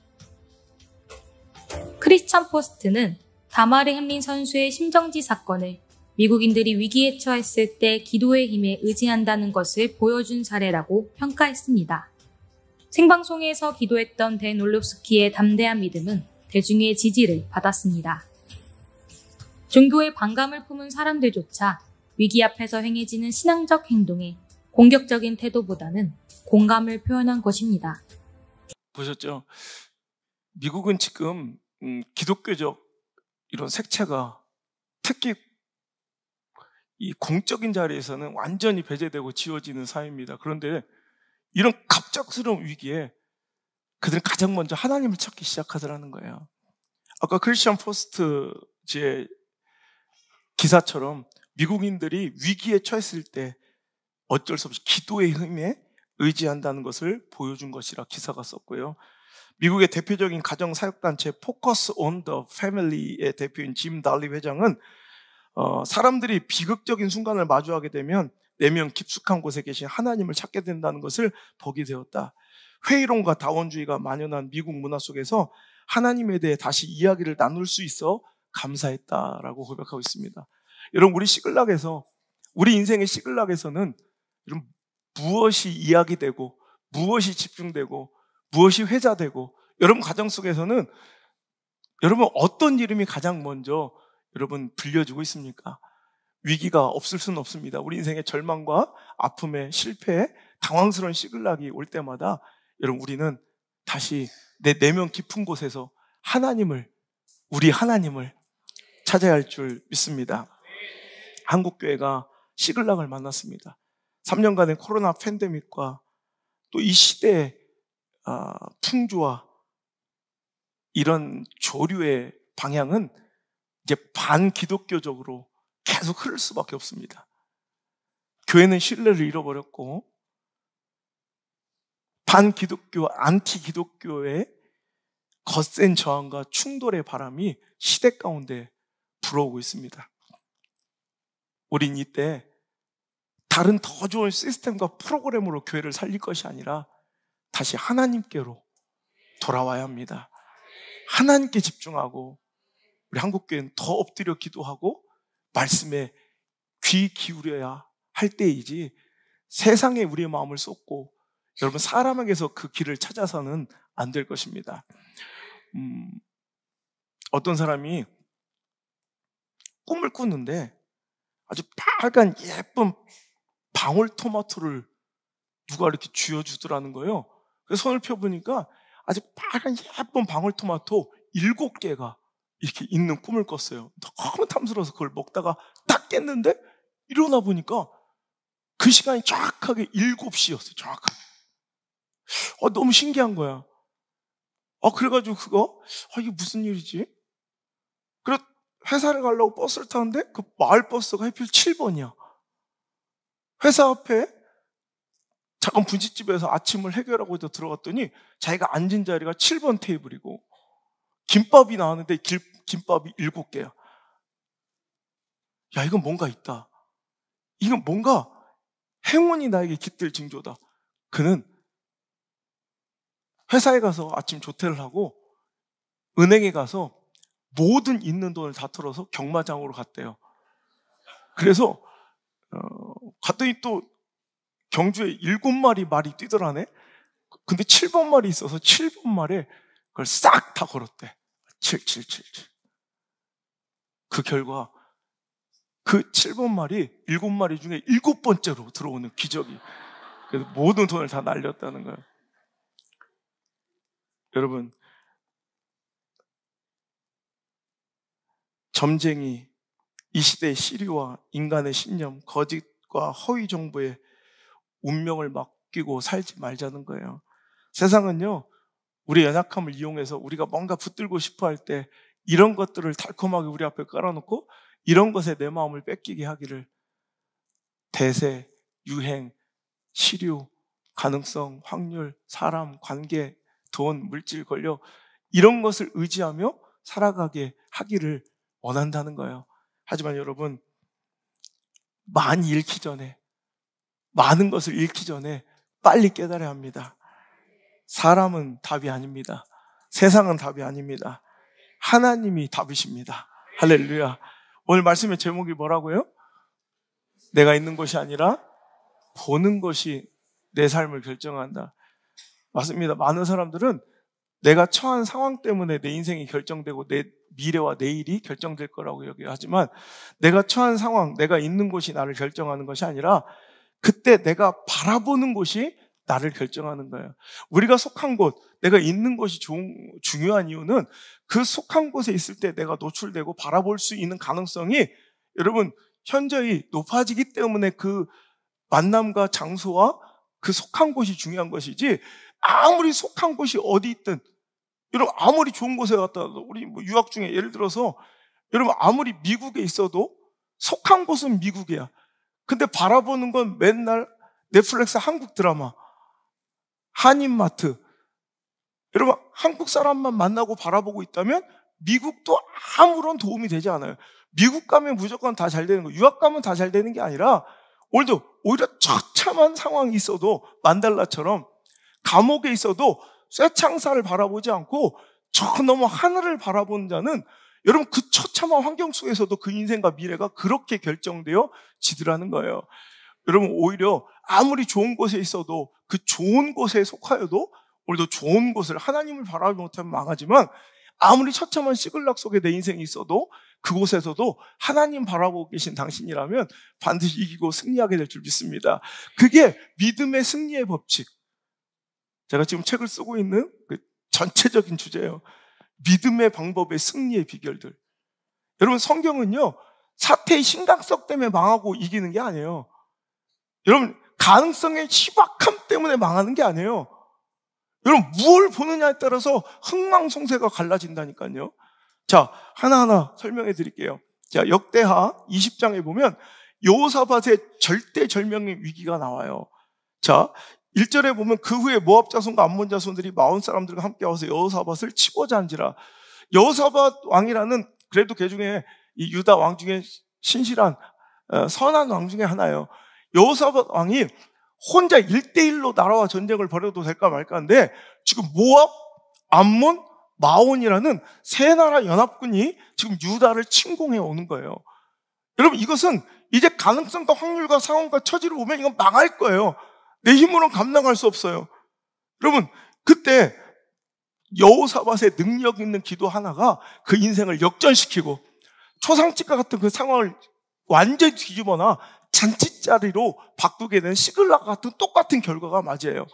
크리스찬 포스트는 다마르 햄린 선수의 심정지 사건을 미국인들이 위기에 처했을 때 기도의 힘에 의지한다는 것을 보여준 사례라고 평가했습니다. 생방송에서 기도했던 댄 올롭스키의 담대한 믿음은 대중의 지지를 받았습니다. 종교에 반감을 품은 사람들조차 위기 앞에서 행해지는 신앙적 행동에 공격적인 태도보다는 공감을 표현한 것입니다. 보셨죠? 미국은 지금 기독교적 이런 색채가 특히 이 공적인 자리에서는 완전히 배제되고 지워지는 사회입니다. 그런데 이런 갑작스러운 위기에 그들은 가장 먼저 하나님을 찾기 시작하더라는 거예요. 아까 크리스천 포스트지의 기사처럼 미국인들이 위기에 처했을 때 어쩔 수 없이 기도의 힘에 의지한다는 것을 보여준 것이라 기사가 썼고요. 미국의 대표적인 가정사역단체 포커스 온 더 패밀리의 대표인 짐 달리 회장은 사람들이 비극적인 순간을 마주하게 되면 내면 깊숙한 곳에 계신 하나님을 찾게 된다는 것을 보게 되었다. 회의론과 다원주의가 만연한 미국 문화 속에서 하나님에 대해 다시 이야기를 나눌 수 있어 감사했다라고 고백하고 있습니다. 여러분, 우리 인생의 시글락에서는 여러분, 무엇이 이야기되고 무엇이 집중되고 무엇이 회자되고, 여러분 가정 속에서는 여러분 어떤 이름이 가장 먼저 여러분 들려주고 있습니까? 위기가 없을 수는 없습니다. 우리 인생의 절망과 아픔에, 실패에, 당황스러운 시글락이 올 때마다 여러분, 우리는 다시 내 내면 깊은 곳에서 우리 하나님을 찾아야 할 줄 믿습니다. 한국교회가 시글락을 만났습니다. 3년간의 코로나 팬데믹과 또 이 시대의 풍조와 이런 조류의 방향은 이제 반기독교적으로 계속 흐를 수밖에 없습니다. 교회는 신뢰를 잃어버렸고 반기독교, 안티기독교의 거센 저항과 충돌의 바람이 시대 가운데 불어오고 있습니다. 우린 이때 다른 더 좋은 시스템과 프로그램으로 교회를 살릴 것이 아니라 다시 하나님께로 돌아와야 합니다. 하나님께 집중하고 우리 한국교회는 더 엎드려 기도하고 말씀에 귀 기울여야 할 때이지, 세상에 우리의 마음을 쏟고 여러분 사람에게서 그 길을 찾아서는 안 될 것입니다. 어떤 사람이 꿈을 꾸는데 아주 빨간 예쁜 방울토마토를 누가 이렇게 쥐어주더라는 거예요. 그래서 손을 펴보니까 아주 빨간 예쁜 방울토마토 7개가 이렇게 있는 꿈을 꿨어요. 너무 탐스러워서 그걸 먹다가 딱 깼는데 일어나 보니까 그 시간이 정확하게 7시였어요. 정확하게. 너무 신기한 거야. 그래가지고 이게 무슨 일이지? 그래 회사를 가려고 버스를 타는데 그 마을 버스가 하필 7번이야. 회사 앞에 작은 분식집에서 아침을 해결하고 들어갔더니 자기가 앉은 자리가 7번 테이블이고 김밥이 나왔는데 김밥이 7개야. 야, 이건 뭔가 있다. 이건 뭔가 행운이 나에게 깃들 징조다. 그는 회사에 가서 아침 조퇴를 하고 은행에 가서 모든 있는 돈을 다 털어서 경마장으로 갔대요. 그래서 갔더니 또 경주에 7마리 말이 뛰더라네. 근데 7번 말이 있어서 7번 말에 그걸 싹 다 걸었대. 7777. 그 결과 그 7번 말이 7마리 중에 7번째로 들어오는 기적이. 그래서 모든 돈을 다 날렸다는 거예요. 여러분, 점쟁이, 이 시대의 시류와 인간의 신념, 거짓과 허위 정보에 운명을 맡기고 살지 말자는 거예요. 세상은요, 우리 연약함을 이용해서 우리가 뭔가 붙들고 싶어 할 때 이런 것들을 달콤하게 우리 앞에 깔아놓고 이런 것에 내 마음을 뺏기게 하기를, 대세, 유행, 시류, 가능성, 확률, 사람, 관계, 돈, 물질, 권력, 이런 것을 의지하며 살아가게 하기를 원한다는 거예요. 하지만 여러분, 많은 것을 잃기 전에 빨리 깨달아야 합니다. 사람은 답이 아닙니다. 세상은 답이 아닙니다. 하나님이 답이십니다. 할렐루야. 오늘 말씀의 제목이 뭐라고요? 내가 있는 것이 아니라 보는 것이 내 삶을 결정한다. 맞습니다. 많은 사람들은 내가 처한 상황 때문에 내 인생이 결정되고 내 미래와 내일이 결정될 거라고 얘기하지만 내가 처한 상황, 내가 있는 곳이 나를 결정하는 것이 아니라 그때 내가 바라보는 곳이 나를 결정하는 거예요. 우리가 속한 곳, 내가 있는 곳이 중요한 이유는 그 속한 곳에 있을 때 내가 노출되고 바라볼 수 있는 가능성이 여러분 현저히 높아지기 때문에 그 만남과 장소와 그 속한 곳이 중요한 것이지 아무리 속한 곳이 어디 있든 여러분 아무리 좋은 곳에 갔다 와도 우리 뭐 유학 중에 예를 들어서 여러분 아무리 미국에 있어도 속한 곳은 미국이야. 근데 바라보는 건 맨날 넷플릭스 한국 드라마, 한인마트. 여러분 한국 사람만 만나고 바라보고 있다면 미국도 아무런 도움이 되지 않아요. 미국 가면 무조건 다 잘 되는 거, 유학 가면 다 잘 되는 게 아니라 오히려 처참한 상황이 있어도 만달라처럼 감옥에 있어도 쇠창살을 바라보지 않고 저 너머 하늘을 바라보는 자는 여러분 그 처참한 환경 속에서도 그 인생과 미래가 그렇게 결정되어 지더라는 거예요. 여러분 오히려 아무리 좋은 곳에 있어도 그 좋은 곳에 속하여도 오늘도 좋은 곳을 하나님을 바라보지 못하면 망하지만 아무리 처참한 시글락 속에 내 인생이 있어도 그곳에서도 하나님 바라보고 계신 당신이라면 반드시 이기고 승리하게 될 줄 믿습니다. 그게 믿음의 승리의 법칙. 제가 지금 책을 쓰고 있는 그 전체적인 주제예요. 믿음의 방법의 승리의 비결들. 여러분 성경은요 사태의 심각성 때문에 망하고 이기는 게 아니에요. 여러분 가능성의 희박함 때문에 망하는 게 아니에요. 여러분 무엇을 보느냐에 따라서 흥망성쇠가 갈라진다니까요. 자, 하나하나 설명해 드릴게요. 자, 역대하 20장에 보면 여호사밧의 절대절명의 위기가 나와요. 자, 1절에 보면 그 후에 모압 자손과 암몬 자손들이 마온 사람들과 함께 와서 여호사밧을 치고자 한지라. 여호사밧 왕이라는 그래도 그 중에 이 유다 왕 중에 신실한 선한 왕 중에 하나예요. 여호사밧 왕이 혼자 1대1로 나라와 전쟁을 벌여도 될까 말까 한데 지금 모압, 암몬, 마온이라는 세 나라 연합군이 지금 유다를 침공해 오는 거예요. 여러분 이것은 이제 가능성과 확률과 상황과 처지를 보면 이건 망할 거예요. 내 힘으로는 감당할 수 없어요. 여러분 그때 여호사밧의 능력 있는 기도 하나가 그 인생을 역전시키고 초상집과 같은 그 상황을 완전히 뒤집어놔 잔치자리로 바꾸게 된 시글락 같은 똑같은 결과가 맞이해요.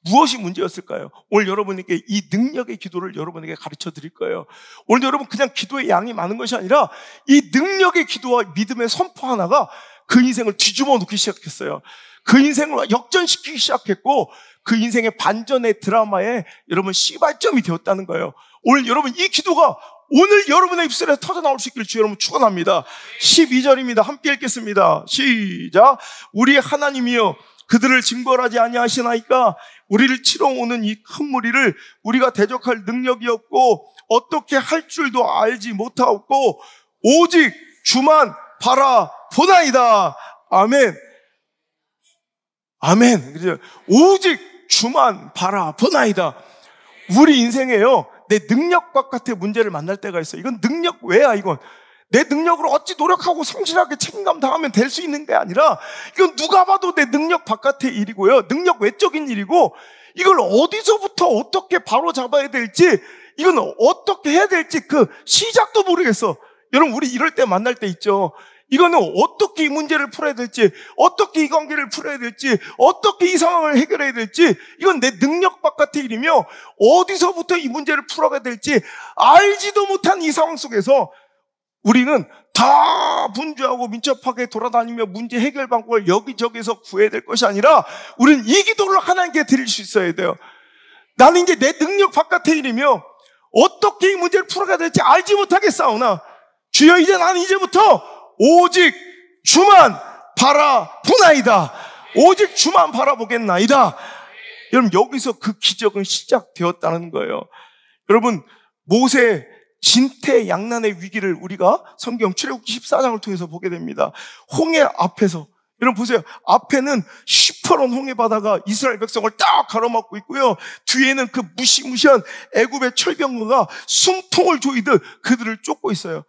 무엇이 문제였을까요? 오늘 여러분에게 이 능력의 기도를 여러분에게 가르쳐 드릴 거예요. 오늘 여러분 그냥 기도의 양이 많은 것이 아니라 이 능력의 기도와 믿음의 선포 하나가 그 인생을 뒤집어 놓기 시작했어요. 그 인생을 역전시키기 시작했고 그 인생의 반전의 드라마에 여러분 시발점이 되었다는 거예요. 오늘 여러분 이 기도가 오늘 여러분의 입술에 터져나올 수 있기를 주 여러분 축원합니다. 12절입니다. 함께 읽겠습니다. 시작. 우리 하나님이여 그들을 징벌하지 아니하시나이까 우리를 치러 오는 이 큰 무리를 우리가 대적할 능력이 없고 어떻게 할 줄도 알지 못하고 오직 주만 바라보나이다. 아멘. 아멘. 오직 주만 바라보나이다. 우리 인생에요 내 능력 바깥의 문제를 만날 때가 있어요. 이건 능력 외야. 이건 내 능력으로 어찌 노력하고 성실하게 책임감 당하면 될 수 있는 게 아니라 이건 누가 봐도 내 능력 바깥의 일이고요. 능력 외적인 일이고 이걸 어디서부터 어떻게 바로 잡아야 될지 이건 어떻게 해야 될지 그 시작도 모르겠어. 여러분 우리 이럴 때 만날 때 있죠. 이거는 어떻게 이 문제를 풀어야 될지 어떻게 이 관계를 풀어야 될지 어떻게 이 상황을 해결해야 될지 이건 내 능력 바깥의 일이며 어디서부터 이 문제를 풀어가야 될지 알지도 못한 이 상황 속에서 우리는 다 분주하고 민첩하게 돌아다니며 문제 해결 방법을 여기저기서 구해야 될 것이 아니라 우리는 이 기도를 하나님께 드릴 수 있어야 돼요. 나는 이제 내 능력 바깥의 일이며 어떻게 이 문제를 풀어가야 될지 알지 못하겠사오나 주여 이제 나는 이제부터 오직 주만 바라보나이다. 오직 주만 바라보겠나이다. 여러분 여기서 그 기적은 시작되었다는 거예요. 여러분 모세 진퇴양난의 위기를 우리가 성경 출애굽기 14장을 통해서 보게 됩니다. 홍해 앞에서 여러분 보세요. 앞에는 시퍼런 홍해 바다가 이스라엘 백성을 딱 가로막고 있고요. 뒤에는 그 무시무시한 애굽의 철병거가 숨통을 조이듯 그들을 쫓고 있어요.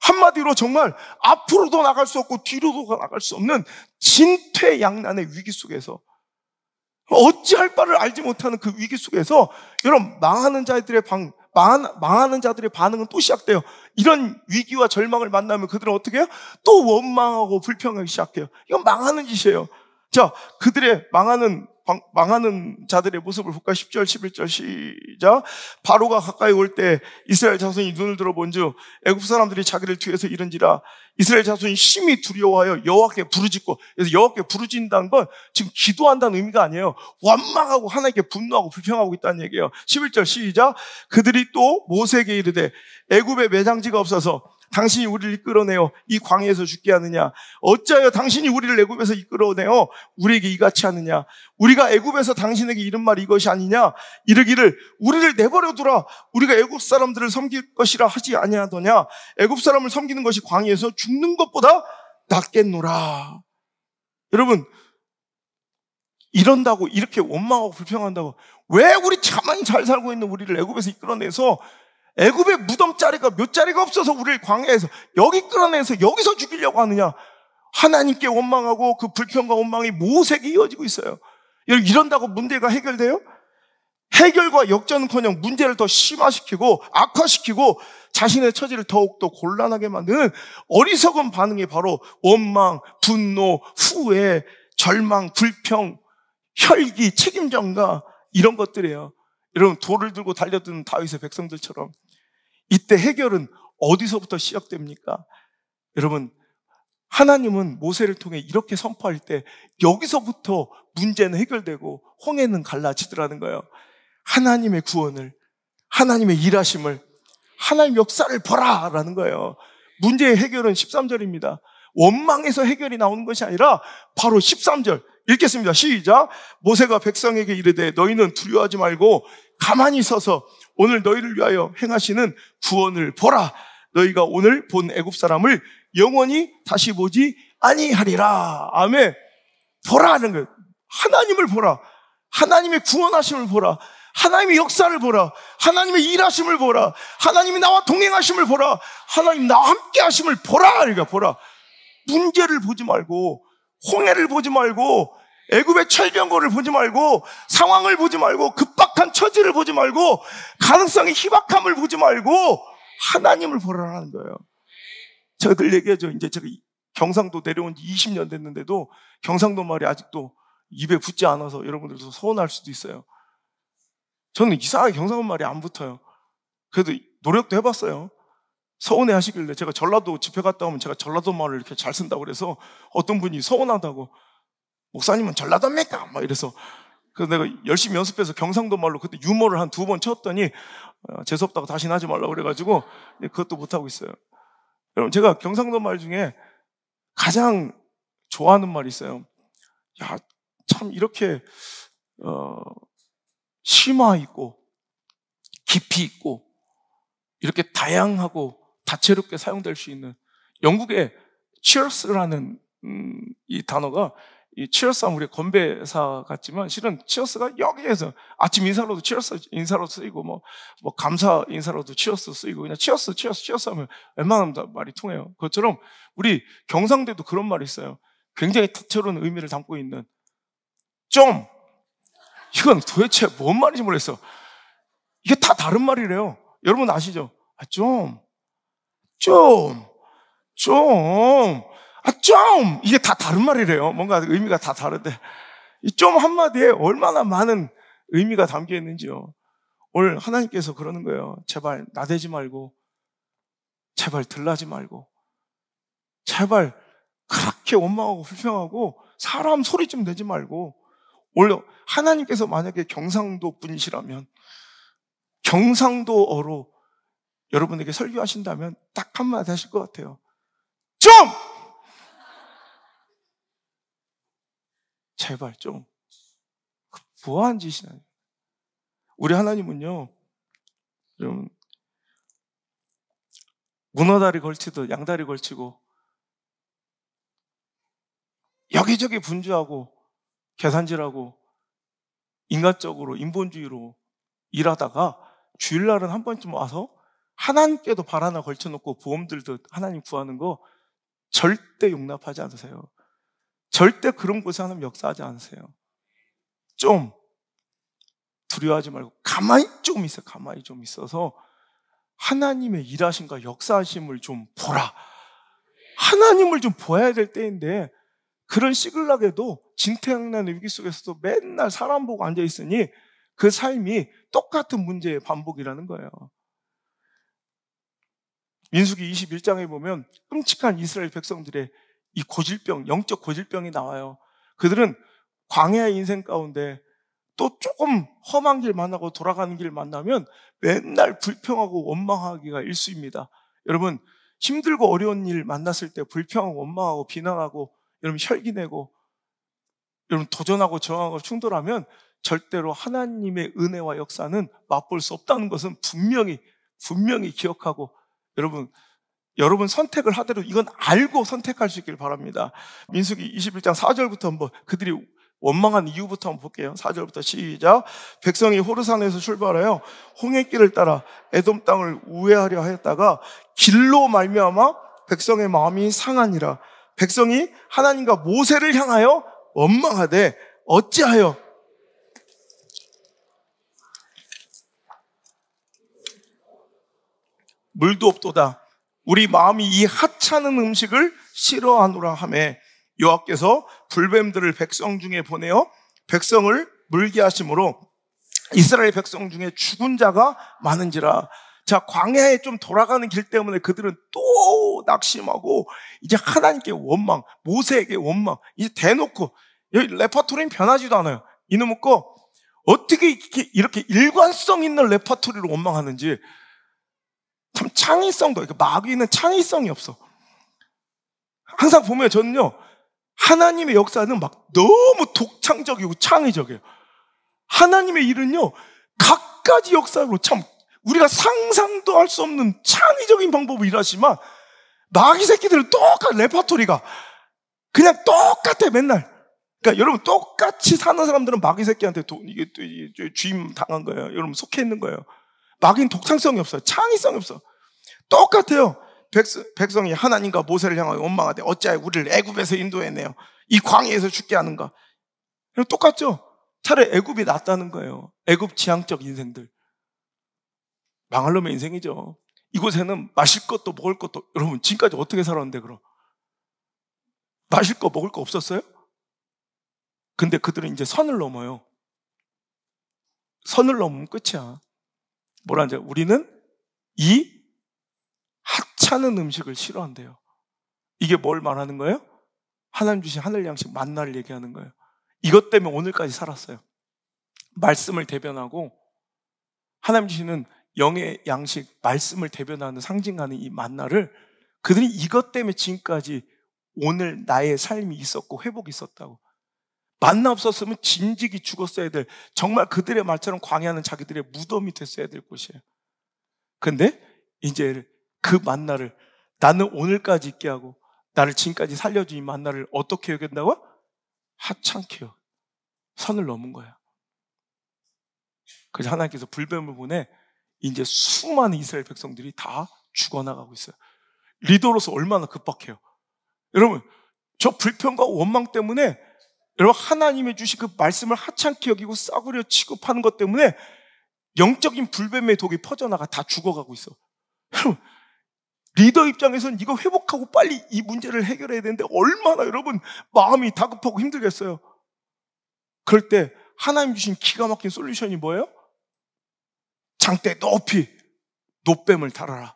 한마디로 정말 앞으로도 나갈 수 없고 뒤로도 나갈 수 없는 진퇴양난의 위기 속에서 어찌할 바를 알지 못하는 그 위기 속에서 여러분 망하는 자들의 반응은 또 시작돼요. 이런 위기와 절망을 만나면 그들은 어떻게 해요? 또 원망하고 불평하기 시작해요. 이건 망하는 짓이에요. 자, 그들의 망하는 자들의 모습을 볼까? 10절, 11절 시작. 바로가 가까이 올 때 이스라엘 자손이 눈을 들어 본즉 애굽 사람들이 자기를 뒤에서 이른지라. 이스라엘 자손이 심히 두려워하여 여호와께 부르짖고, 그래서 여호와께 부르짖는다는 건 지금 기도한다는 의미가 아니에요. 원망하고 하나님께 분노하고 불평하고 있다는 얘기예요. 11절 시작. 그들이 또 모세에게 이르되 애굽에 매장지가 없어서 당신이 우리를 이끌어내어 이 광야에서 죽게 하느냐? 어찌하여 당신이 우리를 애굽에서 이끌어내어 우리에게 이같이 하느냐? 우리가 애굽에서 당신에게 이른 말이 이것이 아니냐? 이르기를 우리를 내버려 두라. 우리가 애굽 사람들을 섬길 것이라 하지 아니하더냐? 애굽 사람을 섬기는 것이 광야에서 죽는 것보다 낫겠노라. 여러분, 이런다고 이렇게 원망하고 불평한다고 왜 우리 가만히 잘 살고 있는 우리를 애굽에서 이끌어내서 애굽의 무덤자리가 몇 자리가 없어서 우리를 광야에서 여기 끌어내서 여기서 죽이려고 하느냐? 하나님께 원망하고 그 불평과 원망이 모세에게 이어지고 있어요. 이런다고 문제가 해결돼요? 해결과 역전은커녕 문제를 더 심화시키고 악화시키고 자신의 처지를 더욱더 곤란하게 만드는 어리석은 반응이 바로 원망, 분노, 후회, 절망, 불평, 혈기, 책임전가 이런 것들이에요. 여러분, 돌을 들고 달려드는 다윗의 백성들처럼 이때 해결은 어디서부터 시작됩니까? 여러분, 하나님은 모세를 통해 이렇게 선포할 때 여기서부터 문제는 해결되고 홍해는 갈라지더라는 거예요. 하나님의 구원을, 하나님의 일하심을, 하나님 역사를 보라 라는 거예요. 문제의 해결은 13절입니다. 원망에서 해결이 나오는 것이 아니라 바로 13절 읽겠습니다. 시작. 모세가 백성에게 이르되 너희는 두려워하지 말고 가만히 서서 오늘 너희를 위하여 행하시는 구원을 보라. 너희가 오늘 본 애굽 사람을 영원히 다시 보지 아니하리라. 아멘. 보라는 거예요. 하나님을 보라. 하나님의 구원하심을 보라. 하나님의 역사를 보라. 하나님의 일하심을 보라. 하나님이 나와 동행하심을 보라. 하나님 나와 함께 하심을 보라. 그러니까 보라. 문제를 보지 말고, 홍해를 보지 말고, 애굽의 철병거를 보지 말고, 상황을 보지 말고, 급박한 처지를 보지 말고, 가능성의 희박함을 보지 말고 하나님을 보라는 거예요. 제가 늘 얘기하죠. 이제 제가 경상도 내려온 지 20년 됐는데도 경상도 말이 아직도 입에 붙지 않아서 여러분들도 서운할 수도 있어요. 저는 이상하게 경상도 말이 안 붙어요. 그래도 노력도 해봤어요. 서운해 하시길래 제가 전라도 집회 갔다 오면 제가 전라도 말을 이렇게 잘 쓴다고 그래서 어떤 분이 서운하다고, 목사님은 전라도입니까? 막 이래서 그래서 내가 열심히 연습해서 경상도 말로 그때 유머를 한 2번 쳤더니 재수없다고 다시는 하지 말라고 그래가지고 그것도 못하고 있어요. 여러분, 제가 경상도 말 중에 가장 좋아하는 말이 있어요. 야, 참 이렇게 심화 있고 깊이 있고 이렇게 다양하고 다채롭게 사용될 수 있는, 영국의 cheers라는 이 단어가, 이 cheers 하면 우리 건배사 같지만 실은 cheers가 여기에서 아침 인사로도 cheers 인사로 쓰이고 뭐 감사 인사로도 cheers 쓰이고 그냥 cheers 하면 웬만하면 다 말이 통해요. 그것처럼 우리 경상도에도 그런 말이 있어요. 굉장히 다채로운 의미를 담고 있는 좀, 이건 도대체 뭔 말인지 모르겠어. 이게 다 다른 말이래요. 여러분 아시죠? 좀. 이게 다 다른 말이래요. 뭔가 의미가 다 다른데 이 좀 한마디에 얼마나 많은 의미가 담겨 있는지요. 오늘 하나님께서 그러는 거예요. 제발 나대지 말고, 제발 들나지 말고, 제발 그렇게 원망하고 불평하고 사람 소리 좀 내지 말고. 원래 하나님께서 만약에 경상도 분이시라면 경상도어로 여러분에게 설교하신다면 딱 한마디 하실 것 같아요. 좀! 제발 좀. 뭐한 짓이냐. 우리 하나님은요, 좀 문어다리 걸치듯 양다리 걸치고 여기저기 분주하고 계산질하고 인간적으로 인본주의로 일하다가 주일날은 한 번쯤 와서 하나님께도 발 하나 걸쳐놓고 보험 들듯 하나님 구하는 거 절대 용납하지 않으세요. 절대 그런 곳에 하나님 역사하지 않으세요. 좀 두려워하지 말고 가만히 좀 있어. 가만히 좀 있어서 하나님의 일하심과 역사하심을 좀 보라. 하나님을 좀 보아야 될 때인데 그런 시글락에도 진퇴양난의 위기 속에서도 맨날 사람 보고 앉아있으니 그 삶이 똑같은 문제의 반복이라는 거예요. 민수기 21장에 보면 끔찍한 이스라엘 백성들의 이 고질병, 영적 고질병이 나와요. 그들은 광야의 인생 가운데 또 조금 험한 길 만나고 돌아가는 길 만나면 맨날 불평하고 원망하기가 일쑤입니다. 여러분, 힘들고 어려운 일 만났을 때 불평하고 원망하고 비난하고 여러분 혈기내고 여러분 도전하고 저항하고 충돌하면 절대로 하나님의 은혜와 역사는 맛볼 수 없다는 것은 분명히 기억하고 여러분 선택을 하더라도 이건 알고 선택할 수 있길 바랍니다. 민수기 21장 4절부터 한번 그들이 원망한 이유부터 한번 볼게요. 4절부터 시작. 백성이 호르산에서 출발하여 홍해길을 따라 에돔 땅을 우회하려 하였다가 길로 말미암아 백성의 마음이 상하니라. 백성이 하나님과 모세를 향하여 원망하되 어찌하여 물도 없도다. 우리 마음이 이 하찮은 음식을 싫어하노라 하며 여호와께서 불뱀들을 백성 중에 보내어 백성을 물게 하심으로 이스라엘 백성 중에 죽은 자가 많은지라. 자, 광야에 좀 돌아가는 길 때문에 그들은 또 낙심하고 이제 하나님께 원망, 모세에게 원망, 이제 대놓고 여기 레퍼토리는 변하지도 않아요. 이놈의 거 어떻게 이렇게 일관성 있는 레퍼토리로 원망하는지 참 창의성도, 마귀는 창의성이 없어. 항상 보면 저는요, 하나님의 역사는 막 너무 독창적이고 창의적이에요. 하나님의 일은요, 갖가지 역사로 참 우리가 상상도 할 수 없는 창의적인 방법으로 일하지만 마귀 새끼들은 똑같은 레퍼토리가 그냥 똑같아 맨날. 그러니까 여러분 똑같이 사는 사람들은 마귀 새끼한테 이게 주임 당한 거예요. 여러분 속해 있는 거예요. 마귀는 독창성이 없어요. 창의성이 없어. 똑같아요. 백성이 하나님과 모세를 향하여 원망하되 어찌하여 우리를 애굽에서 인도해내요. 이 광야에서 죽게 하는가. 똑같죠. 차라리 애굽이 낫다는 거예요. 애굽 지향적 인생들. 망할 놈의 인생이죠. 이곳에는 마실 것도 먹을 것도, 여러분 지금까지 어떻게 살았는데 그럼? 마실 거 먹을 거 없었어요? 근데 그들은 이제 선을 넘어요. 선을 넘으면 끝이야. 뭐라는지 우리는 이 하찮은 음식을 싫어한대요. 이게 뭘 말하는 거예요? 하나님 주신 하늘 양식 만나를 얘기하는 거예요. 이것 때문에 오늘까지 살았어요. 말씀을 대변하고 하나님 주시는 영의 양식, 말씀을 대변하는 상징하는 이 만나를 그들이 이것 때문에 지금까지 오늘 나의 삶이 있었고 회복이 있었다고. 만나 없었으면 진직이 죽었어야 될, 정말 그들의 말처럼 광야는 자기들의 무덤이 됐어야 될 곳이에요. 근데 이제 그 만나를 나는 오늘까지 있게 하고 나를 지금까지 살려준 이 만나를 어떻게 여긴다고? 하찮게 여겨. 선을 넘은 거야. 그래서 하나님께서 불뱀을 보내 이제 수많은 이스라엘 백성들이 다 죽어나가고 있어요. 리더로서 얼마나 급박해요. 여러분, 저 불평과 원망 때문에 여러분 하나님의 주신 그 말씀을 하찮게 여기고 싸구려 취급하는 것 때문에 영적인 불뱀의 독이 퍼져나가 다 죽어가고 있어. 여러분, 리더 입장에서는 이거 회복하고 빨리 이 문제를 해결해야 되는데 얼마나 여러분 마음이 다급하고 힘들겠어요. 그럴 때 하나님 주신 기가 막힌 솔루션이 뭐예요? 장대 높이 놋뱀을 달아라.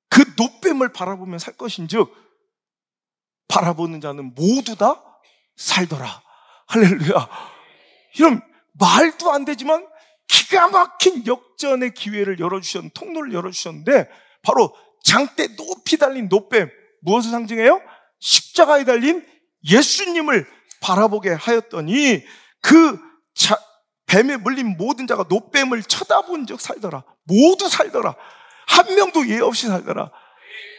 그 놋뱀을 바라보면 살 것인즉 바라보는 자는 모두 다 살더라. 할렐루야. 이런 말도 안 되지만 기가 막힌 역전의 기회를 열어주셨는데, 통로를 열어주셨는데 바로 장대 높이 달린 놋뱀, 무엇을 상징해요? 십자가에 달린 예수님을 바라보게 하였더니 그 뱀에 물린 모든 자가 놋뱀을 쳐다본 적 살더라. 모두 살더라. 한 명도 예 없이 살더라.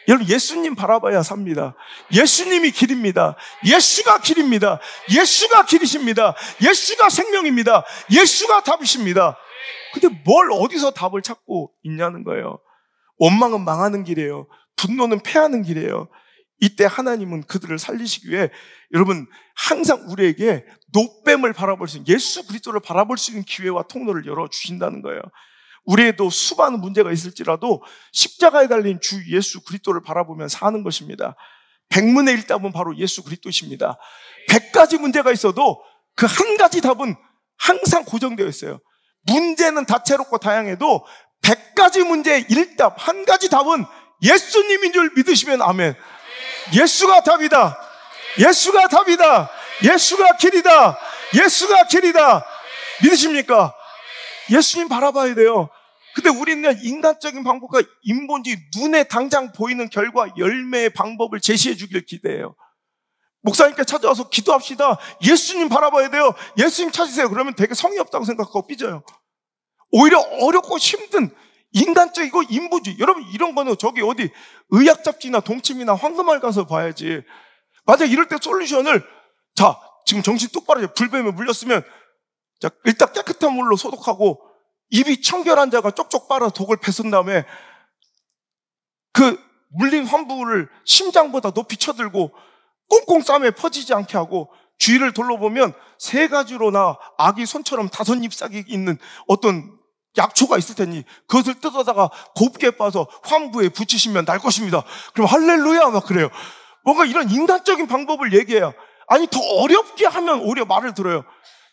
여러분, 예수님 바라봐야 삽니다. 예수님이 길입니다. 예수가 길입니다. 예수가 길이십니다. 예수가 생명입니다. 예수가 답이십니다. 근데 뭘 어디서 답을 찾고 있냐는 거예요. 원망은 망하는 길이에요. 분노는 패하는 길이에요. 이때 하나님은 그들을 살리시기 위해 여러분 항상 우리에게 노뱀을 바라볼 수 있는, 예수 그리스도를 바라볼 수 있는 기회와 통로를 열어주신다는 거예요. 우리에도 수많은 문제가 있을지라도 십자가에 달린 주 예수 그리스도를 바라보면 사는 것입니다. 100문의 1답은 바로 예수 그리스도십니다. 100가지 문제가 있어도 그 한 가지 답은 항상 고정되어 있어요. 문제는 다채롭고 다양해도 100가지 문제의 1답, 한 가지 답은 예수님인 줄 믿으시면 아멘. 예수가 답이다. 예수가 답이다. 예수가 길이다. 예수가 길이다. 믿으십니까? 예수님 바라봐야 돼요. 근데 우리는 인간적인 방법과 인본주의, 눈에 당장 보이는 결과, 열매의 방법을 제시해 주길 기대해요. 목사님께 찾아와서 기도합시다. 예수님 바라봐야 돼요. 예수님 찾으세요. 그러면 되게 성의 없다고 생각하고 삐져요. 오히려 어렵고 힘든 인간적이고 인본주의. 여러분 이런 거는 저기 어디 의학 잡지나 동침이나 황금알 가서 봐야지. 만약 이럴 때 솔루션을, 자 지금 정신 똑바로 해. 불뱀에 물렸으면 자 일단 깨끗한 물로 소독하고 입이 청결한 자가 쪽쪽 빨아 독을 뱉은 다음에 그 물린 환부를 심장보다 높이 쳐들고 꽁꽁 쌈에 퍼지지 않게 하고 주위를 둘러보면 3가지로나 아기 손처럼 5잎사귀 있는 어떤 약초가 있을 테니 그것을 뜯어다가 곱게 빠서 환부에 붙이시면 날 것입니다. 그럼 할렐루야 막 그래요. 뭔가 이런 인간적인 방법을 얘기해요. 아니 더 어렵게 하면 오히려 말을 들어요.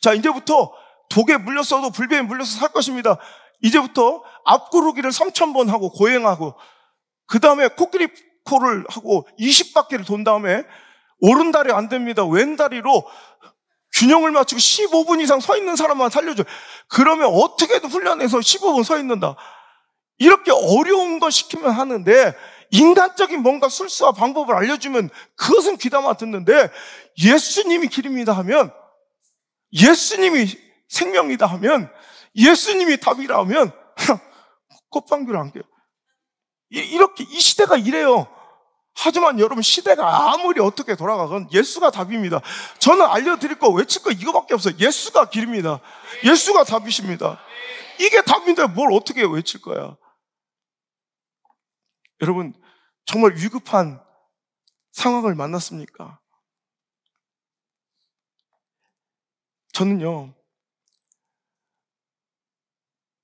자 이제부터 독에 물렸어도 불뱀에 물려서 살 것입니다. 이제부터 앞구르기를 3000번 하고 고행하고 그 다음에 코끼리 코를 하고 20바퀴를 돈 다음에 오른다리 안 됩니다. 왼다리로 균형을 맞추고 15분 이상 서 있는 사람만 살려줘요. 그러면 어떻게든 훈련해서 15분 서 있는다. 이렇게 어려운 거 시키면 하는데 인간적인 뭔가 술수와 방법을 알려주면 그것은 귀담아 듣는데 예수님이 길입니다 하면, 예수님이 생명이다 하면, 예수님이 답이라 하면 꽃방귀를 안 껴요. 이렇게 이 시대가 이래요. 하지만 여러분 시대가 아무리 어떻게 돌아가건 예수가 답입니다. 저는 알려드릴 거 외칠 거 이거밖에 없어요. 예수가 길입니다. 예수가 답이십니다. 이게 답인데 뭘 어떻게 외칠 거야. 여러분 정말 위급한 상황을 만났습니까? 저는요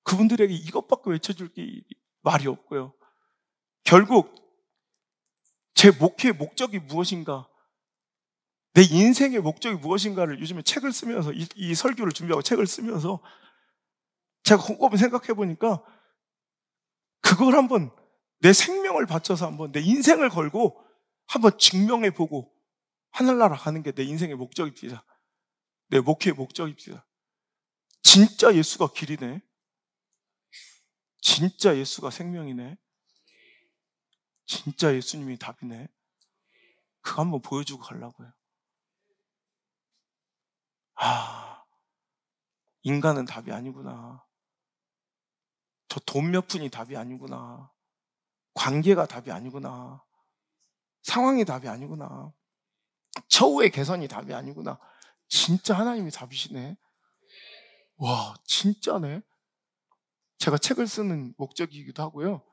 그분들에게 이것밖에 외쳐줄 게 말이 없고요. 결국 제 목회의 목적이 무엇인가, 내 인생의 목적이 무엇인가를 요즘에 책을 쓰면서 이 설교를 준비하고 책을 쓰면서 제가 곰곰이 생각해 보니까 그걸 한번 내 생명을 바쳐서 한번 내 인생을 걸고 한번 증명해 보고 하늘나라 가는 게 내 인생의 목적입니다. 내 목회의 목적입니다. 진짜 예수가 길이네. 진짜 예수가 생명이네. 진짜 예수님이 답이네. 그거 한번 보여주고 가려고요. 인간은 답이 아니구나. 저 돈 몇 푼이 답이 아니구나. 관계가 답이 아니구나. 상황이 답이 아니구나. 처우의 개선이 답이 아니구나. 진짜 하나님이 답이시네. 와, 진짜네. 제가 책을 쓰는 목적이기도 하고요.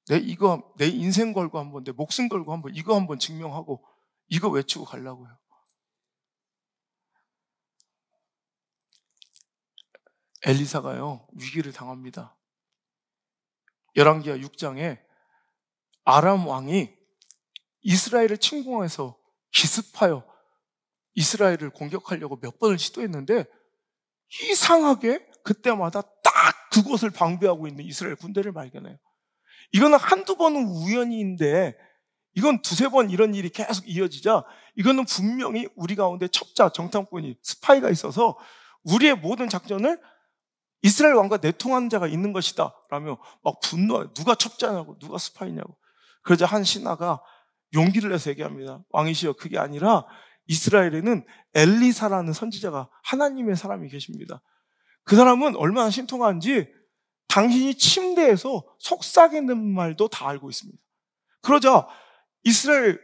내 인생 걸고 한번, 내 목숨 걸고 한번, 이거 한번 증명하고, 이거 외치고 가려고요. 엘리사가요, 위기를 당합니다. 열왕기하 6장에 아람 왕이 이스라엘을 침공해서 기습하여 이스라엘을 공격하려고 몇 번을 시도했는데, 이상하게 그때마다 딱 그곳을 방비하고 있는 이스라엘 군대를 발견해요. 이거는 한두 번은 우연인데 이건 두세 번 이런 일이 계속 이어지자 이거는 분명히 우리 가운데 첩자, 정탐꾼이, 스파이가 있어서 우리의 모든 작전을 이스라엘 왕과 내통한 자가 있는 것이다 라며 막 분노해요. 누가 첩자냐고, 누가 스파이냐고. 그러자 한 신하가 용기를 내서 얘기합니다. 왕이시여, 그게 아니라 이스라엘에는 엘리사라는 선지자가, 하나님의 사람이 계십니다. 그 사람은 얼마나 신통한지 당신이 침대에서 속삭이는 말도 다 알고 있습니다. 그러자 이스라엘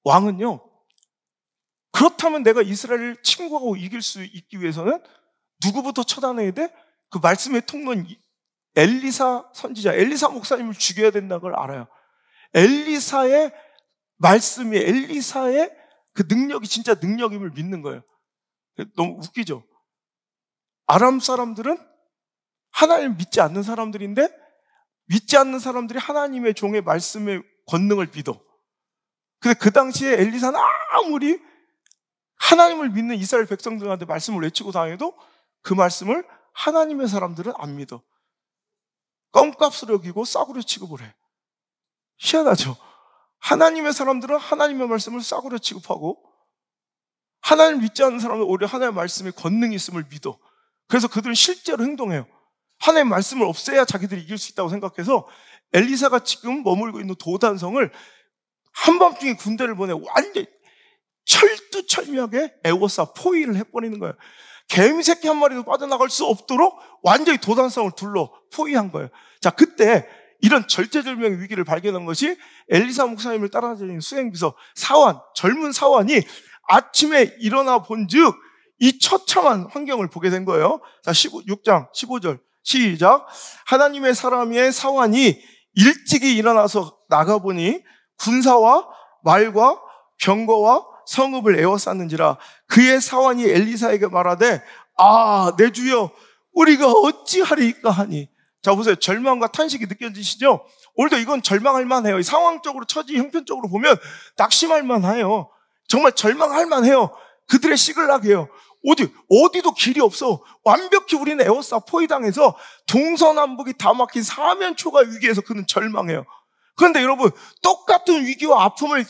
왕은요, 그렇다면 내가 이스라엘을 침공하고 이길 수 있기 위해서는 누구부터 처단해야 돼? 그 말씀의 통로는 엘리사 선지자, 엘리사 목사님을 죽여야 된다는 걸 알아요. 엘리사의 말씀이 엘리사의 그 능력이 진짜 능력임을 믿는 거예요. 너무 웃기죠? 아람 사람들은 하나님을 믿지 않는 사람들인데 믿지 않는 사람들이 하나님의 종의 말씀의 권능을 믿어. 근데 그 당시에 엘리사는 아무리 하나님을 믿는 이스라엘 백성들한테 말씀을 외치고 다녀도 그 말씀을 하나님의 사람들은 안 믿어. 껌값을 여기고 싸구려 취급을 해. 희한하죠? 하나님의 사람들은 하나님의 말씀을 싸구려 취급하고 하나님을 믿지 않는 사람은 오히려 하나님의 말씀에 권능이 있음을 믿어. 그래서 그들은 실제로 행동해요. 하나님의 말씀을 없애야 자기들이 이길 수 있다고 생각해서 엘리사가 지금 머물고 있는 도단성을 한밤중에 군대를 보내 완전히 철두철미하게 에워싸 포위를 해버리는 거예요. 개미새끼 한 마리도 빠져나갈 수 없도록 완전히 도단성을 둘러 포위한 거예요. 자, 그때 이런 절체절명의 위기를 발견한 것이 엘리사 목사님을 따라다니는 수행비서 사환, 젊은 사환이 아침에 일어나 본즉 이 처참한 환경을 보게 된 거예요. 자, 6장 15절 시작. 하나님의 사람의 사환이 일찍이 일어나서 나가보니 군사와 말과 병거와 성읍을 에워쌌는지라. 그의 사환이 엘리사에게 말하되 내 주여 우리가 어찌하리까 하니. 자, 보세요. 절망과 탄식이 느껴지시죠? 오늘도 이건 절망할 만해요. 상황적으로 처지 형편적으로 보면 낙심할 만해요. 정말 절망할 만해요. 그들의 시글락이에요. 어디도 길이 없어. 완벽히 우리는 에워싸 포위당해서 동서남북이 다 막힌 사면초가 위기에서 그는 절망해요. 그런데 여러분, 똑같은 위기와 아픔을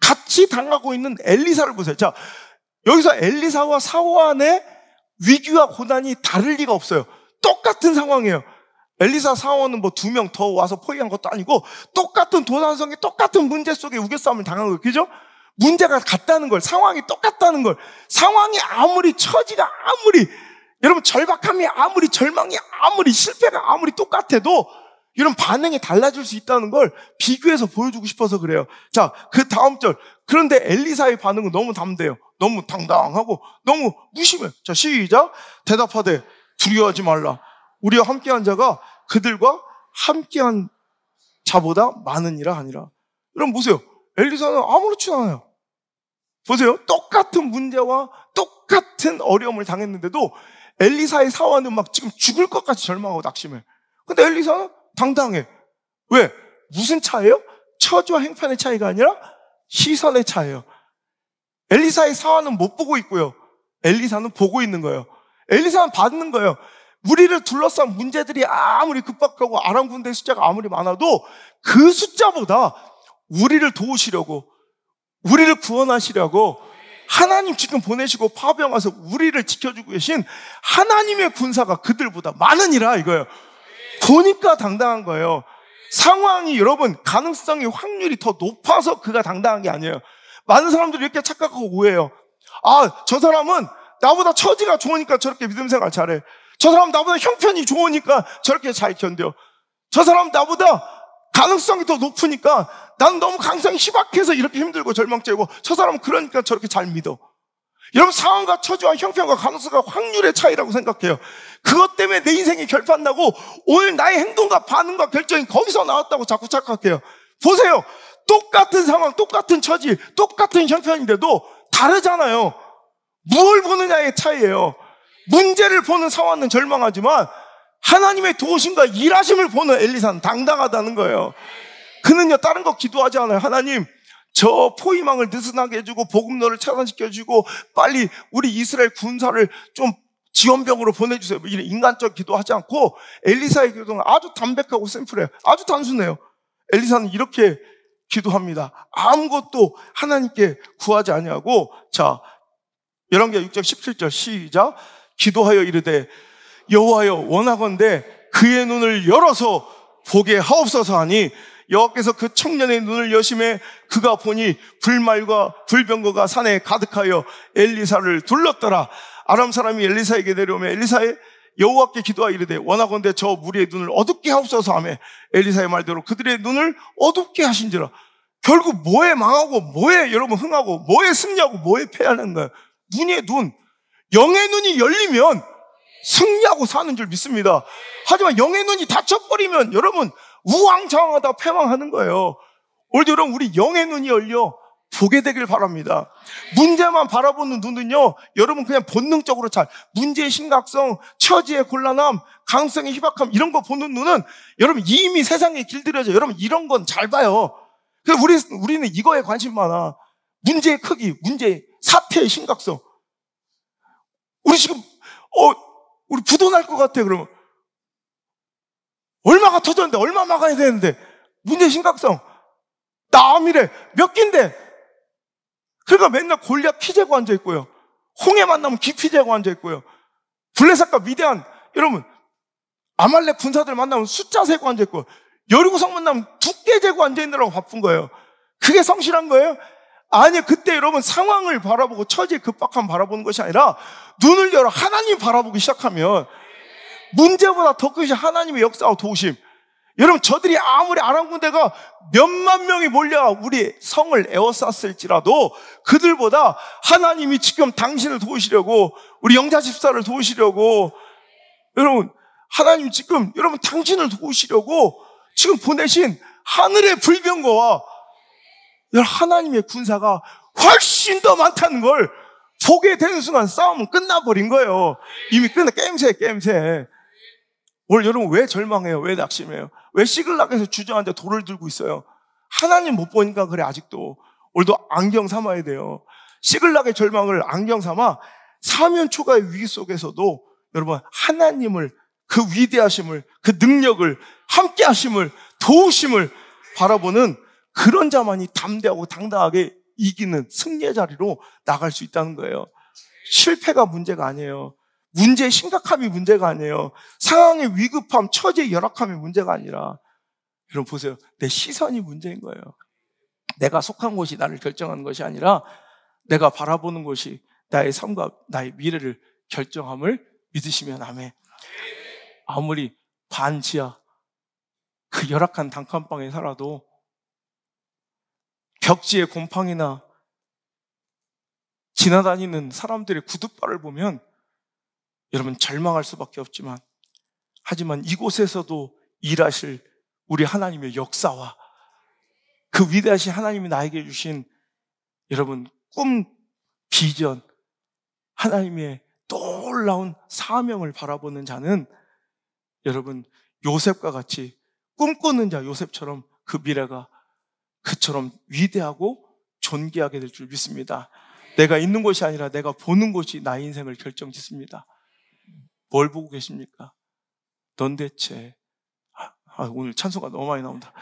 같이 당하고 있는 엘리사를 보세요. 자, 여기서 엘리사와 사환의 위기와 고난이 다를 리가 없어요. 똑같은 상황이에요. 엘리사 사원은 뭐 2명 더 와서 포위한 것도 아니고 똑같은 도단성에 똑같은 문제 속에 우겨싸움을 당한 거예요. 그죠? 문제가 같다는 걸, 상황이 똑같다는 걸, 상황이 아무리 처지가 아무리 여러분 절박함이 아무리 절망이 아무리 실패가 아무리 똑같아도 이런 반응이 달라질 수 있다는 걸 비교해서 보여주고 싶어서 그래요. 자, 그 다음 절. 그런데 엘리사의 반응은 너무 담대해요. 너무 당당하고 너무 무심해요. 자, 시작. 대답하되 두려워하지 말라. 우리와 함께한 자가 그들과 함께한 자보다 많으니라 하니라. 여러분 보세요. 엘리사는 아무렇지도 않아요. 보세요. 똑같은 문제와 똑같은 어려움을 당했는데도 엘리사의 사원은 막 지금 죽을 것 같이 절망하고 낙심해. 근데 엘리사는 당당해. 왜? 무슨 차이에요? 처지와 행편의 차이가 아니라 시선의 차이에요. 엘리사의 사원은 못 보고 있고요. 엘리사는 보고 있는 거예요. 엘리사는 받는 거예요. 우리를 둘러싼 문제들이 아무리 급박하고 아람 군대의 숫자가 아무리 많아도 그 숫자보다 우리를 도우시려고, 우리를 구원하시려고 하나님 지금 보내시고 파병 와서 우리를 지켜주고 계신 하나님의 군사가 그들보다 많으니라 이거예요. 보니까 당당한 거예요. 상황이 여러분 가능성이 확률이 더 높아서 그가 당당한 게 아니에요. 많은 사람들이 이렇게 착각하고 오해해요. 저 사람은 나보다 처지가 좋으니까 저렇게 믿음 생활 잘해. 저 사람 나보다 형편이 좋으니까 저렇게 잘 견뎌. 저 사람 나보다 가능성이 더 높으니까 난 너무 가능성이 희박해서 이렇게 힘들고 절망적이고 저 사람은 그러니까 저렇게 잘 믿어. 여러분 상황과 처지와 형편과 가능성과 확률의 차이라고 생각해요. 그것 때문에 내 인생이 결판나고 오늘 나의 행동과 반응과 결정이 거기서 나왔다고 자꾸 착각해요. 보세요. 똑같은 상황, 똑같은 처지, 똑같은 형편인데도 다르잖아요. 무엇을 보느냐의 차이예요. 문제를 보는 사원은 절망하지만 하나님의 도우심과 일하심을 보는 엘리사는 당당하다는 거예요. 그는요 다른 거 기도하지 않아요. 하나님 저 포위망을 느슨하게 해주고 복음로를 차단시켜주고 빨리 우리 이스라엘 군사를 좀 지원병으로 보내주세요. 이런 인간적 기도하지 않고 엘리사의 기도는 아주 담백하고 심플해요. 아주 단순해요. 엘리사는 이렇게 기도합니다. 아무것도 하나님께 구하지 아니하고 자 열왕기하 6장 17절 시작. 기도하여 이르되 여호와여 원하건대 그의 눈을 열어서 보게 하옵소서 하니 여호와께서 그 청년의 눈을 여심해 그가 보니 불말과 불병거가 산에 가득하여 엘리사를 둘렀더라. 아람 사람이 엘리사에게 내려오며 엘리사의 여호와께 기도하여 이르되 원하건대 저 무리의 눈을 어둡게 하옵소서 하며 엘리사의 말대로 그들의 눈을 어둡게 하신지라. 결국 뭐에 망하고 뭐에 여러분 흥하고 뭐에 승리하고 뭐에 패하는 거예요. 눈의 눈. 영의 눈이 열리면 승리하고 사는 줄 믿습니다. 하지만 영의 눈이 닫혀버리면 여러분 우왕좌왕하다 패망하는 거예요. 오늘도 여러분 우리 영의 눈이 열려 보게 되길 바랍니다. 문제만 바라보는 눈은요, 여러분 그냥 본능적으로 문제의 심각성, 처지의 곤란함, 가능성의 희박함 이런 거 보는 눈은 여러분 이미 세상에 길들여져. 여러분 이런 건 잘 봐요. 그래서 우리는 이거에 관심 많아. 문제의 크기, 문제의 사태의 심각성. 우리 지금 우리 부도 날 것 같아. 그러면 얼마가 터졌는데, 얼마 막아야 되는데, 문제의 심각성. 남이래 몇 개인데. 그러니까 맨날 골리앗 피 재고 앉아 있고요. 홍해 만나면 기피 재고 앉아 있고요. 블레셋과 미디안, 여러분 아말렉 군사들 만나면 숫자 세고 앉아 있고, 여리고성 만나면 두께 재고 앉아 있느라고 바쁜 거예요. 그게 성실한 거예요? 아니, 그때 여러분 상황을 바라보고 처지의 급박함 바라보는 것이 아니라 눈을 열어 하나님 바라보기 시작하면 문제보다 더 크신 하나님의 역사와 도우심. 여러분 저들이 아무리 아랑군대가 몇만 명이 몰려 우리 성을 에워쌌을지라도 그들보다 하나님이 지금 당신을 도우시려고, 우리 영자 집사를 도우시려고, 여러분 하나님 지금 여러분 당신을 도우시려고 지금 보내신 하늘의 불병거와 하나님의 군사가 훨씬 더 많다는 걸 보게 되는 순간 싸움은 끝나버린 거예요. 이미 게임새. 오늘 여러분 왜 절망해요? 왜 낙심해요? 왜 시글락에서 주저앉아 돌을 들고 있어요? 하나님 못 보니까 그래. 아직도 오늘도 안경 삼아야 돼요. 시글락의 절망을 안경 삼아 사면 초가의 위기 속에서도 여러분 하나님을, 그 위대하심을, 그 능력을, 함께 하심을, 도우심을 바라보는 그런 자만이 담대하고 당당하게 이기는 승리의 자리로 나갈 수 있다는 거예요. 실패가 문제가 아니에요. 문제의 심각함이 문제가 아니에요. 상황의 위급함, 처지의 열악함이 문제가 아니라, 여러분 보세요. 내 시선이 문제인 거예요. 내가 속한 곳이 나를 결정하는 것이 아니라 내가 바라보는 곳이 나의 삶과 나의 미래를 결정함을 믿으시면 아멘. 아무리 반지하 그 열악한 단칸방에 살아도 벽지의 곰팡이나 지나다니는 사람들의 구둣발을 보면 여러분 절망할 수밖에 없지만, 하지만 이곳에서도 일하실 우리 하나님의 역사와 그 위대하신 하나님이 나에게 주신 여러분 꿈, 비전, 하나님의 놀라운 사명을 바라보는 자는 여러분 요셉과 같이 꿈꾸는 자 요셉처럼 그 미래가 그처럼 위대하고 존귀하게 될 줄 믿습니다. 내가 있는 곳이 아니라 내가 보는 곳이 나의 인생을 결정짓습니다. 뭘 보고 계십니까? 넌 대체 오늘 찬송가 너무 많이 나온다.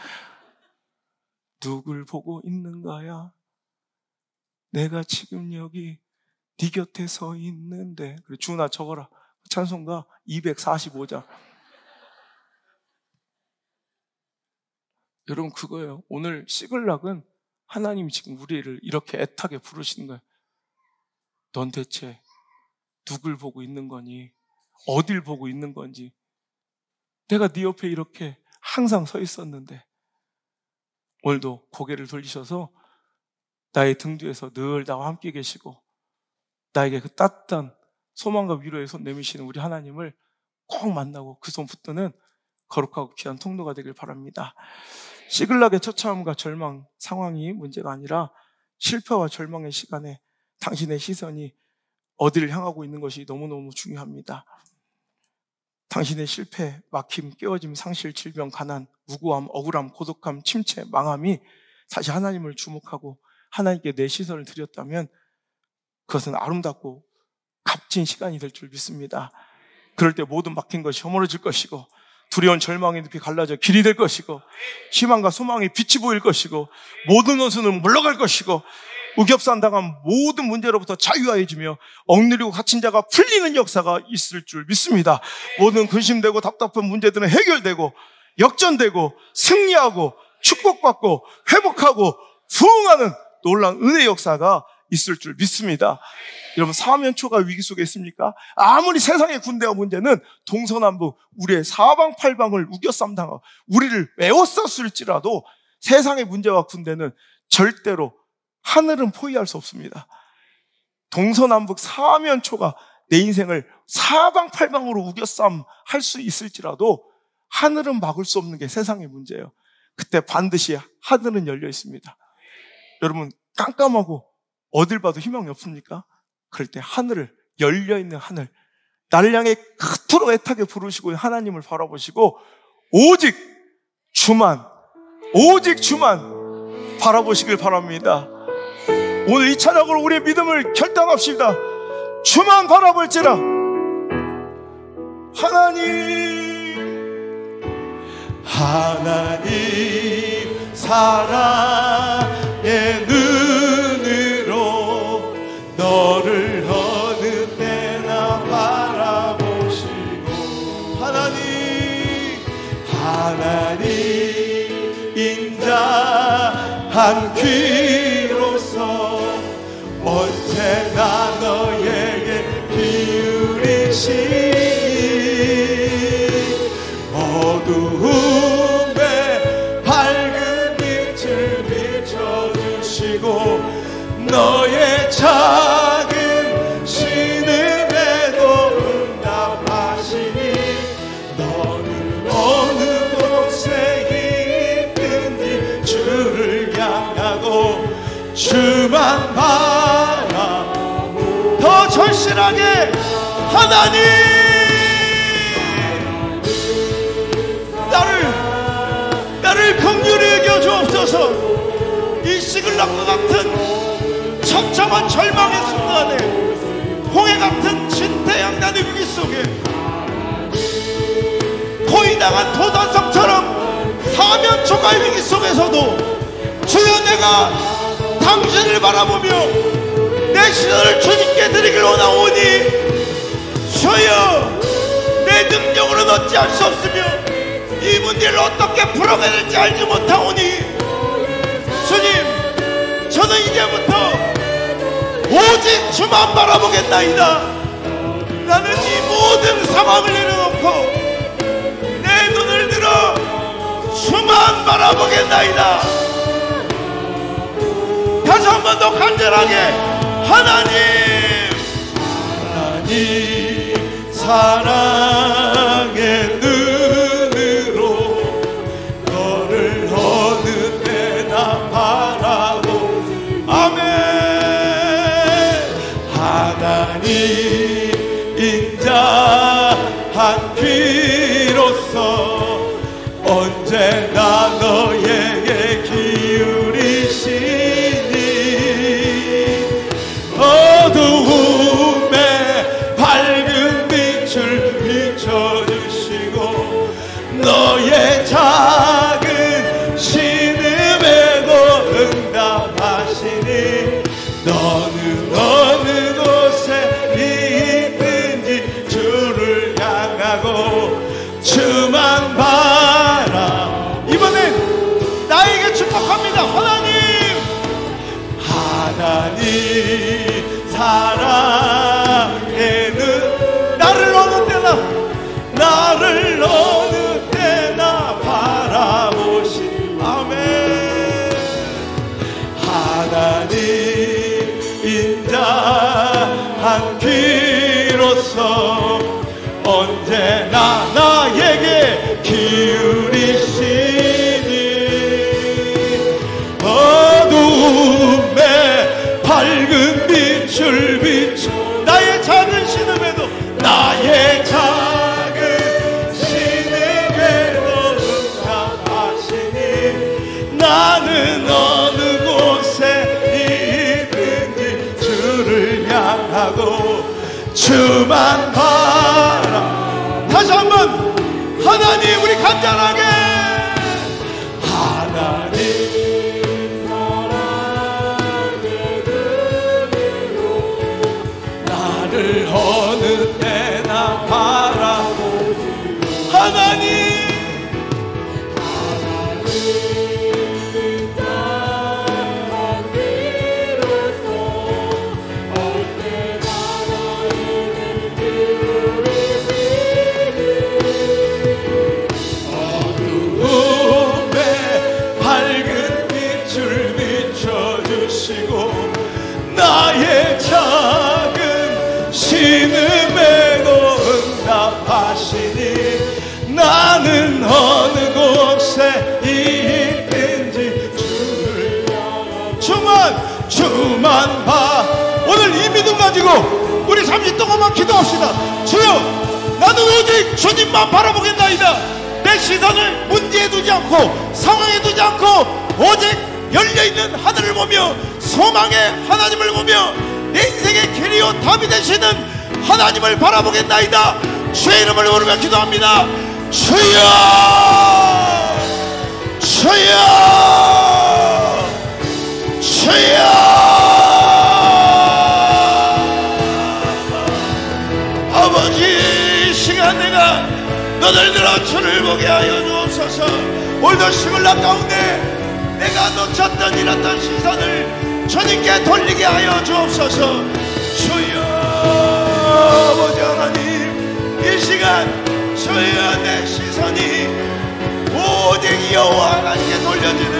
누굴 보고 있는가야? 내가 지금 여기 네 곁에 서 있는데. 그래, 주은아 적어라. 찬송가 245장. 여러분 그거예요. 오늘 시글락은 하나님이 지금 우리를 이렇게 애타게 부르시는 거예요. 넌 대체 누굴 보고 있는 거니? 어딜 보고 있는 건지. 내가 네 옆에 이렇게 항상 서 있었는데 오늘도 고개를 돌리셔서 나의 등 뒤에서 늘 나와 함께 계시고 나에게 그 따뜻한 소망과 위로의 손 내미시는 우리 하나님을 꼭 만나고 그 손 붙드는 거룩하고 귀한 통로가 되길 바랍니다. 시글락의 처참함과 절망 상황이 문제가 아니라 실패와 절망의 시간에 당신의 시선이 어디를 향하고 있는 것이 너무너무 중요합니다. 당신의 실패, 막힘, 깨어짐, 상실, 질병, 가난, 무고함, 억울함, 고독함, 침체, 망함이 다시 하나님을 주목하고 하나님께 내 시선을 드렸다면 그것은 아름답고 값진 시간이 될 줄 믿습니다. 그럴 때 모든 막힌 것이 허물어질 것이고 두려운 절망의 늪이 갈라져 길이 될 것이고 희망과 소망의 빛이 보일 것이고 모든 원수는 물러갈 것이고 우겹산 당한 모든 문제로부터 자유하여지며 억누르고 갇힌 자가 풀리는 역사가 있을 줄 믿습니다. 모든 근심되고 답답한 문제들은 해결되고 역전되고 승리하고 축복받고 회복하고 부흥하는 놀라운 은혜의 역사가 있을 줄 믿습니다. 여러분 사면초가 위기 속에 있습니까? 아무리 세상의 군대와 문제는 동서남북 우리의 사방팔방을 우겨쌈당하고 우리를 에워쌌을지라도 세상의 문제와 군대는 절대로 하늘은 포위할 수 없습니다. 동서남북 사면초가 내 인생을 사방팔방으로 우겨쌈 할 수 있을지라도 하늘은 막을 수 없는 게 세상의 문제예요. 그때 반드시 하늘은 열려 있습니다. 여러분, 깜깜하고 어딜 봐도 희망이 없습니까? 그럴 때 하늘을, 열려있는 하늘, 나를 향해 그토록 애타게 부르시고 하나님을 바라보시고 오직 주만 바라보시길 바랍니다. 오늘 이 찬양으로 우리의 믿음을 결단합시다. 주만 바라볼지라. 하나님 사랑의 눈으로 너를 어느 때나 바라보시고 하나님 인자한 귀로서 언제나 너에게 기울이시니 어두움에 밝은 빛을 비춰주시고 너의 작은 신음에도 응답하시니 너는 어느 곳에 있든지 주를 향하고 주만 바라. 더 절실하게 하나님 나를 긍휼히 여겨 주옵소서. 이 시글락과 같은 처참한 절망의 순간에 홍해 같은 진태양난의 위기 속에 고인당한 도단성처럼 사면초가의 위기 속에서도 주여 내가 당신을 바라보며 내 시선을 주님께 드리길 원하오니 주여 내 능력으로는 어찌할 수 없으며 이 문제를 어떻게 풀어내는지 알지 못하오니 주님 저는 이제부터 오직 주만 바라보겠나이다. 나는 이 모든 상황을 내려놓고 내 눈을 들어 주만 바라보겠나이다. 다시 한 번 더 간절하게 하나님 사랑의 눈으로 너를 어느 때나 바라보. 아멘. 하나님 인자한 귀로서 언제나 너에게 기울이시니 어두움에 밝은 빛을 비춰주시고 너의 작은 신음에도 응답하시니 너는 어느 곳에 있든지 주를 향하고 주만 바라. 이번엔 나에게 축복합니다. 하나님 사랑의 눈 나를 어느 때나 바라보신. 아멘. 하나님 인자한 귀로서 언제나 나에게 기울이시니 어두움에 밝은 빛을 비춰 나의 작은 신음에도 응답하시니 나는 어느 곳에 있든지 주를 향하고 주만 바라. 다시 한번 하나님 우리 간절하게 하나님 나를 어느 때나 바라보시고 하나님 잠시 동안만 기도합시다. 주여, 나는 오직 주님만 바라보겠나이다. 내 시선을 문제에 두지 않고 상황에 두지 않고 오직 열려있는 하늘을 보며 소망의 하나님을 보며 내 인생의 길이요 답이 되시는 하나님을 바라보겠나이다. 주의 이름을 부르며 기도합니다. 주여, 주여, 주여. 아버지, 이 시간 내가 너를 들어 주를 보게 하여 주옵소서. 오늘도 시글락 가운데 내가 놓쳤던 잃었던 시선을 주님께 돌리게 하여 주옵소서. 주여, 아버지 하나님, 이 시간 주여, 내 시선이 오직 여호와 하나님께 돌려지는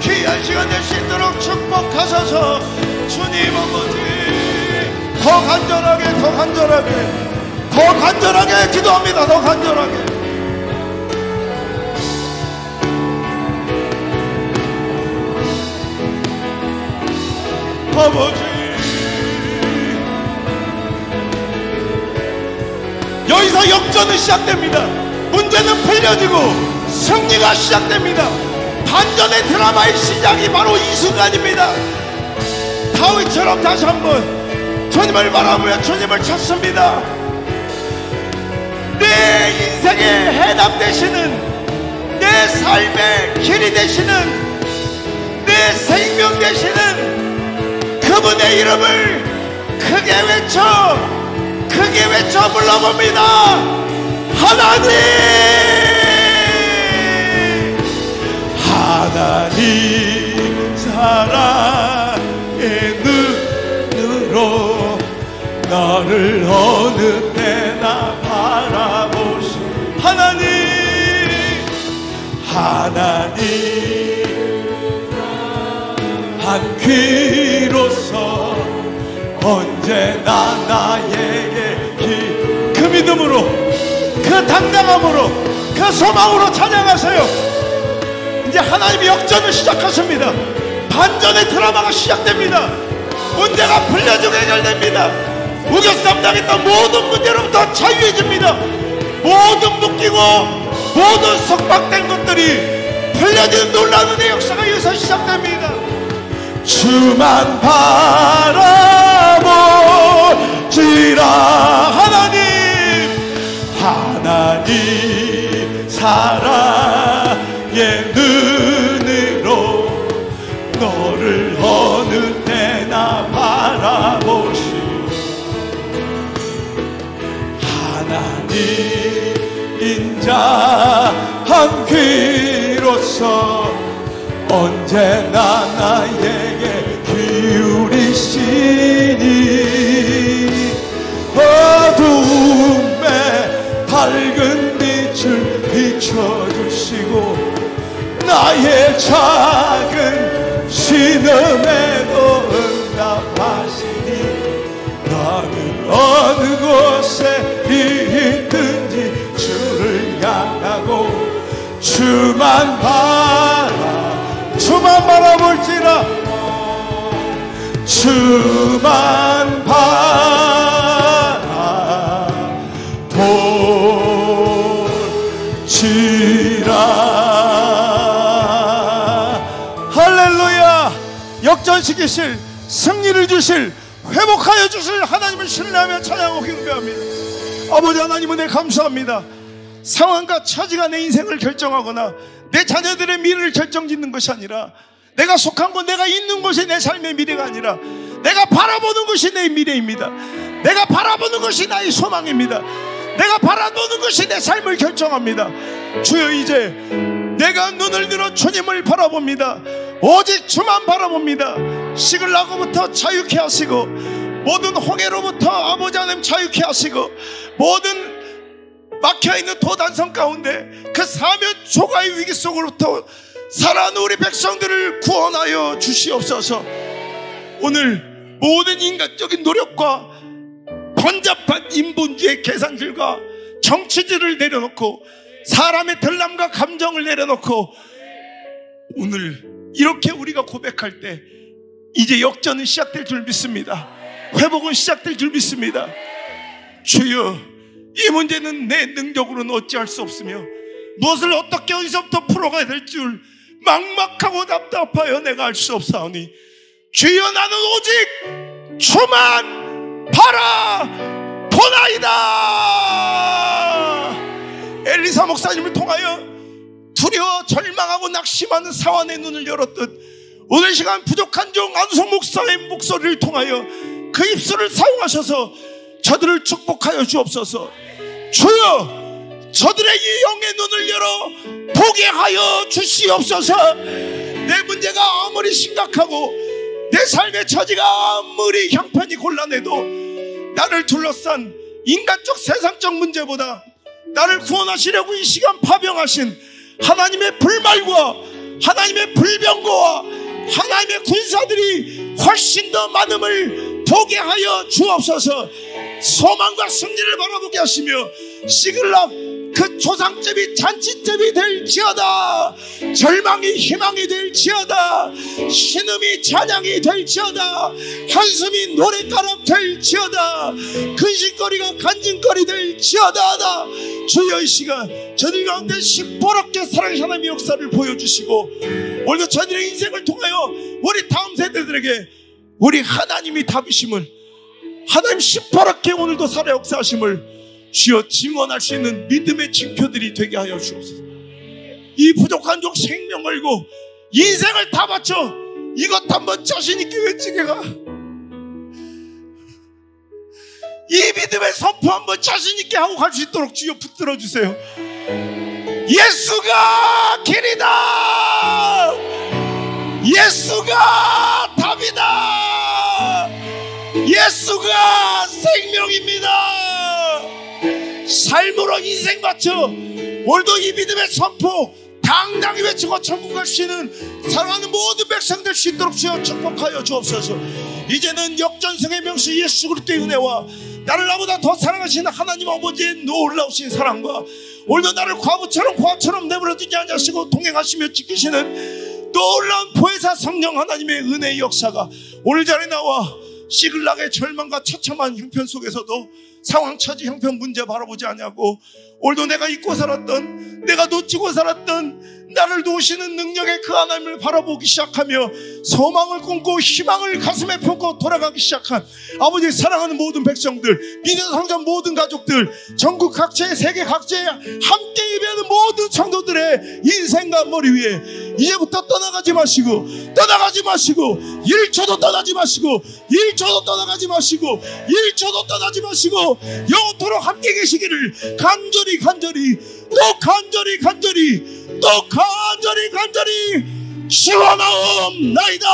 귀한 시간 될 수 있도록 축복하소서. 주님 아버지, 더 간절하게, 더 간절하게, 더 간절하게 기도합니다. 더 간절하게. 아버지, 여기서 역전은 시작됩니다. 문제는 풀려지고 승리가 시작됩니다. 반전의 드라마의 시작이 바로 이 순간입니다. 다윗처럼 다시 한번 주님을 바라보며 주님을 찾습니다. 내 인생의 해답 되시는, 내 삶의 길이 되시는, 내 생명 되시는 그분의 이름을 크게 외쳐 불러봅니다. 하나님, 하나님 사랑의 눈으로 너를 어느 때나 바라보시 하나님, 하나님 한 귀로서 언제나 나에게 그 믿음으로, 그 당당함으로, 그 소망으로 찬양하세요. 이제 하나님이 역전을 시작하십니다. 반전의 드라마가 시작됩니다. 문제가 풀려지고 해결됩니다. 우겨싸움 당했던 모든 문제로부터 자유해집니다. 모든 묶이고 모든 속박된 것들이 풀려지는 놀라운 은혜의 역사가 여기서 시작됩니다. 주만 바라보지라. 하나님, 하나님 사랑의 눈으로 너를 어느 때나 바라보시. 하나님 인자 한 귀로서 언제나 나에게 기울이시니 어두움에 밝은 빛을 비춰주시고 나의 작은 신음에도 응답하시니 나는 어느 곳에 있든지 주를 향하고 주만 바라볼지라. 주만 바라볼지라. 할렐루야. 역전시키실, 승리를 주실, 회복하여 주실 하나님을 신뢰하며 찬양하고 경배합니다. 아버지 하나님, 은혜 감사합니다. 상황과 처지가 내 인생을 결정하거나 내 자녀들의 미래를 결정짓는 것이 아니라, 내가 속한 곳, 내가 있는 곳이 내 삶의 미래가 아니라 내가 바라보는 것이 내 미래입니다. 내가 바라보는 것이 나의 소망입니다. 내가 바라보는 것이 내 삶을 결정합니다. 주여, 이제 내가 눈을 들어 주님을 바라봅니다. 오직 주만 바라봅니다. 시글락으로부터 자유케 하시고 모든 홍해로부터 아버지 하나님 자유케 하시고 모든 막혀있는 도단성 가운데 그 사면 초가의 위기 속으로부터 살아가는 우리 백성들을 구원하여 주시옵소서. 오늘 모든 인간적인 노력과 번잡한 인본주의 계산들과 정치질을 내려놓고 사람의 덜남과 감정을 내려놓고 오늘 이렇게 우리가 고백할 때 이제 역전은 시작될 줄 믿습니다. 회복은 시작될 줄 믿습니다. 주여, 이 문제는 내 능력으로는 어찌할 수 없으며 무엇을 어떻게 어디서부터 풀어가야 될 줄 막막하고 답답하여 내가 알 수 없사오니 주여, 나는 오직 주만 바라보나이다. 엘리사 목사님을 통하여 두려워 절망하고 낙심하는 사환의 눈을 열었듯 오늘 시간 부족한 종 안성 목사의 목소리를 통하여 그 입술을 사용하셔서 저들을 축복하여 주옵소서. 주여, 저들의 이 영의 눈을 열어 보게 하여 주시옵소서. 내 문제가 아무리 심각하고 내 삶의 처지가 아무리 형편이 곤란해도 나를 둘러싼 인간적 세상적 문제보다 나를 구원하시려고 이 시간 파병하신 하나님의 불말과 하나님의 불병거와 하나님의 군사들이 훨씬 더 많음을 보게 하여 주옵소서. 소망과 승리를 바라보게 하시며 시글락 그 조상집이 잔치집이 될지어다. 절망이 희망이 될지어다. 신음이 찬양이 될지어다. 한숨이 노랫가락 될지어다. 근심거리가 간증거리 될지어다. 주여, 이 시간 저들 가운데 시퍼렇게 사랑의 하나님의 역사를 보여주시고 오늘도 저들의 인생을 통하여 우리 다음 세대들에게 우리 하나님이 답이심을, 하나님 시퍼렇게 오늘도 살아 역사하심을 주여 증언할 수 있는 믿음의 징표들이 되게 하여 주옵소서. 이 부족한 종 생명 걸고 인생을 다 바쳐 이것 한번 자신 있게 외치게 가. 이 믿음의 선포 한번 자신 있게 하고 갈 수 있도록 주여 붙들어 주세요. 예수가 길이다. 예수가 답이다. 예수가 생명입니다. 삶으로 인생 바쳐 오늘도 이 믿음의 선포 당당히 외치고 천국 갈 수 있는 사랑하는 모든 백성 될 수 있도록 주여 축복하여 주옵소서. 이제는 역전승의 명수 예수 그리스도의 은혜와 나를 나보다 더 사랑하시는 하나님 아버지의 놀라우신 사랑과 오늘도 나를 과부처럼 내버려 두지 않으시고 동행하시며 지키시는 놀라운 보혜사 성령 하나님의 은혜의 역사가 오늘 자리에 나와 시글락의 절망과 처참한 형편 속에서도 상황, 처지, 형편, 문제 바라보지 않냐고 오늘도 내가 잊고 살았던, 내가 놓치고 살았던 나를 도우시는 능력의 그 하나님을 바라보기 시작하며 소망을 꿈고 희망을 가슴에 품고 돌아가기 시작한 아버지 사랑하는 모든 백성들, 믿음 성장 모든 가족들, 전국 각지의 세계 각지에 함께 예배하는 모든 성도들의 인생과 머리 위에 이제부터 떠나가지 마시고 1초도 떠나지 마시고 1초도 떠나지 마시고 영원토록 함께 계시기를 간절히 축원하옵나이다.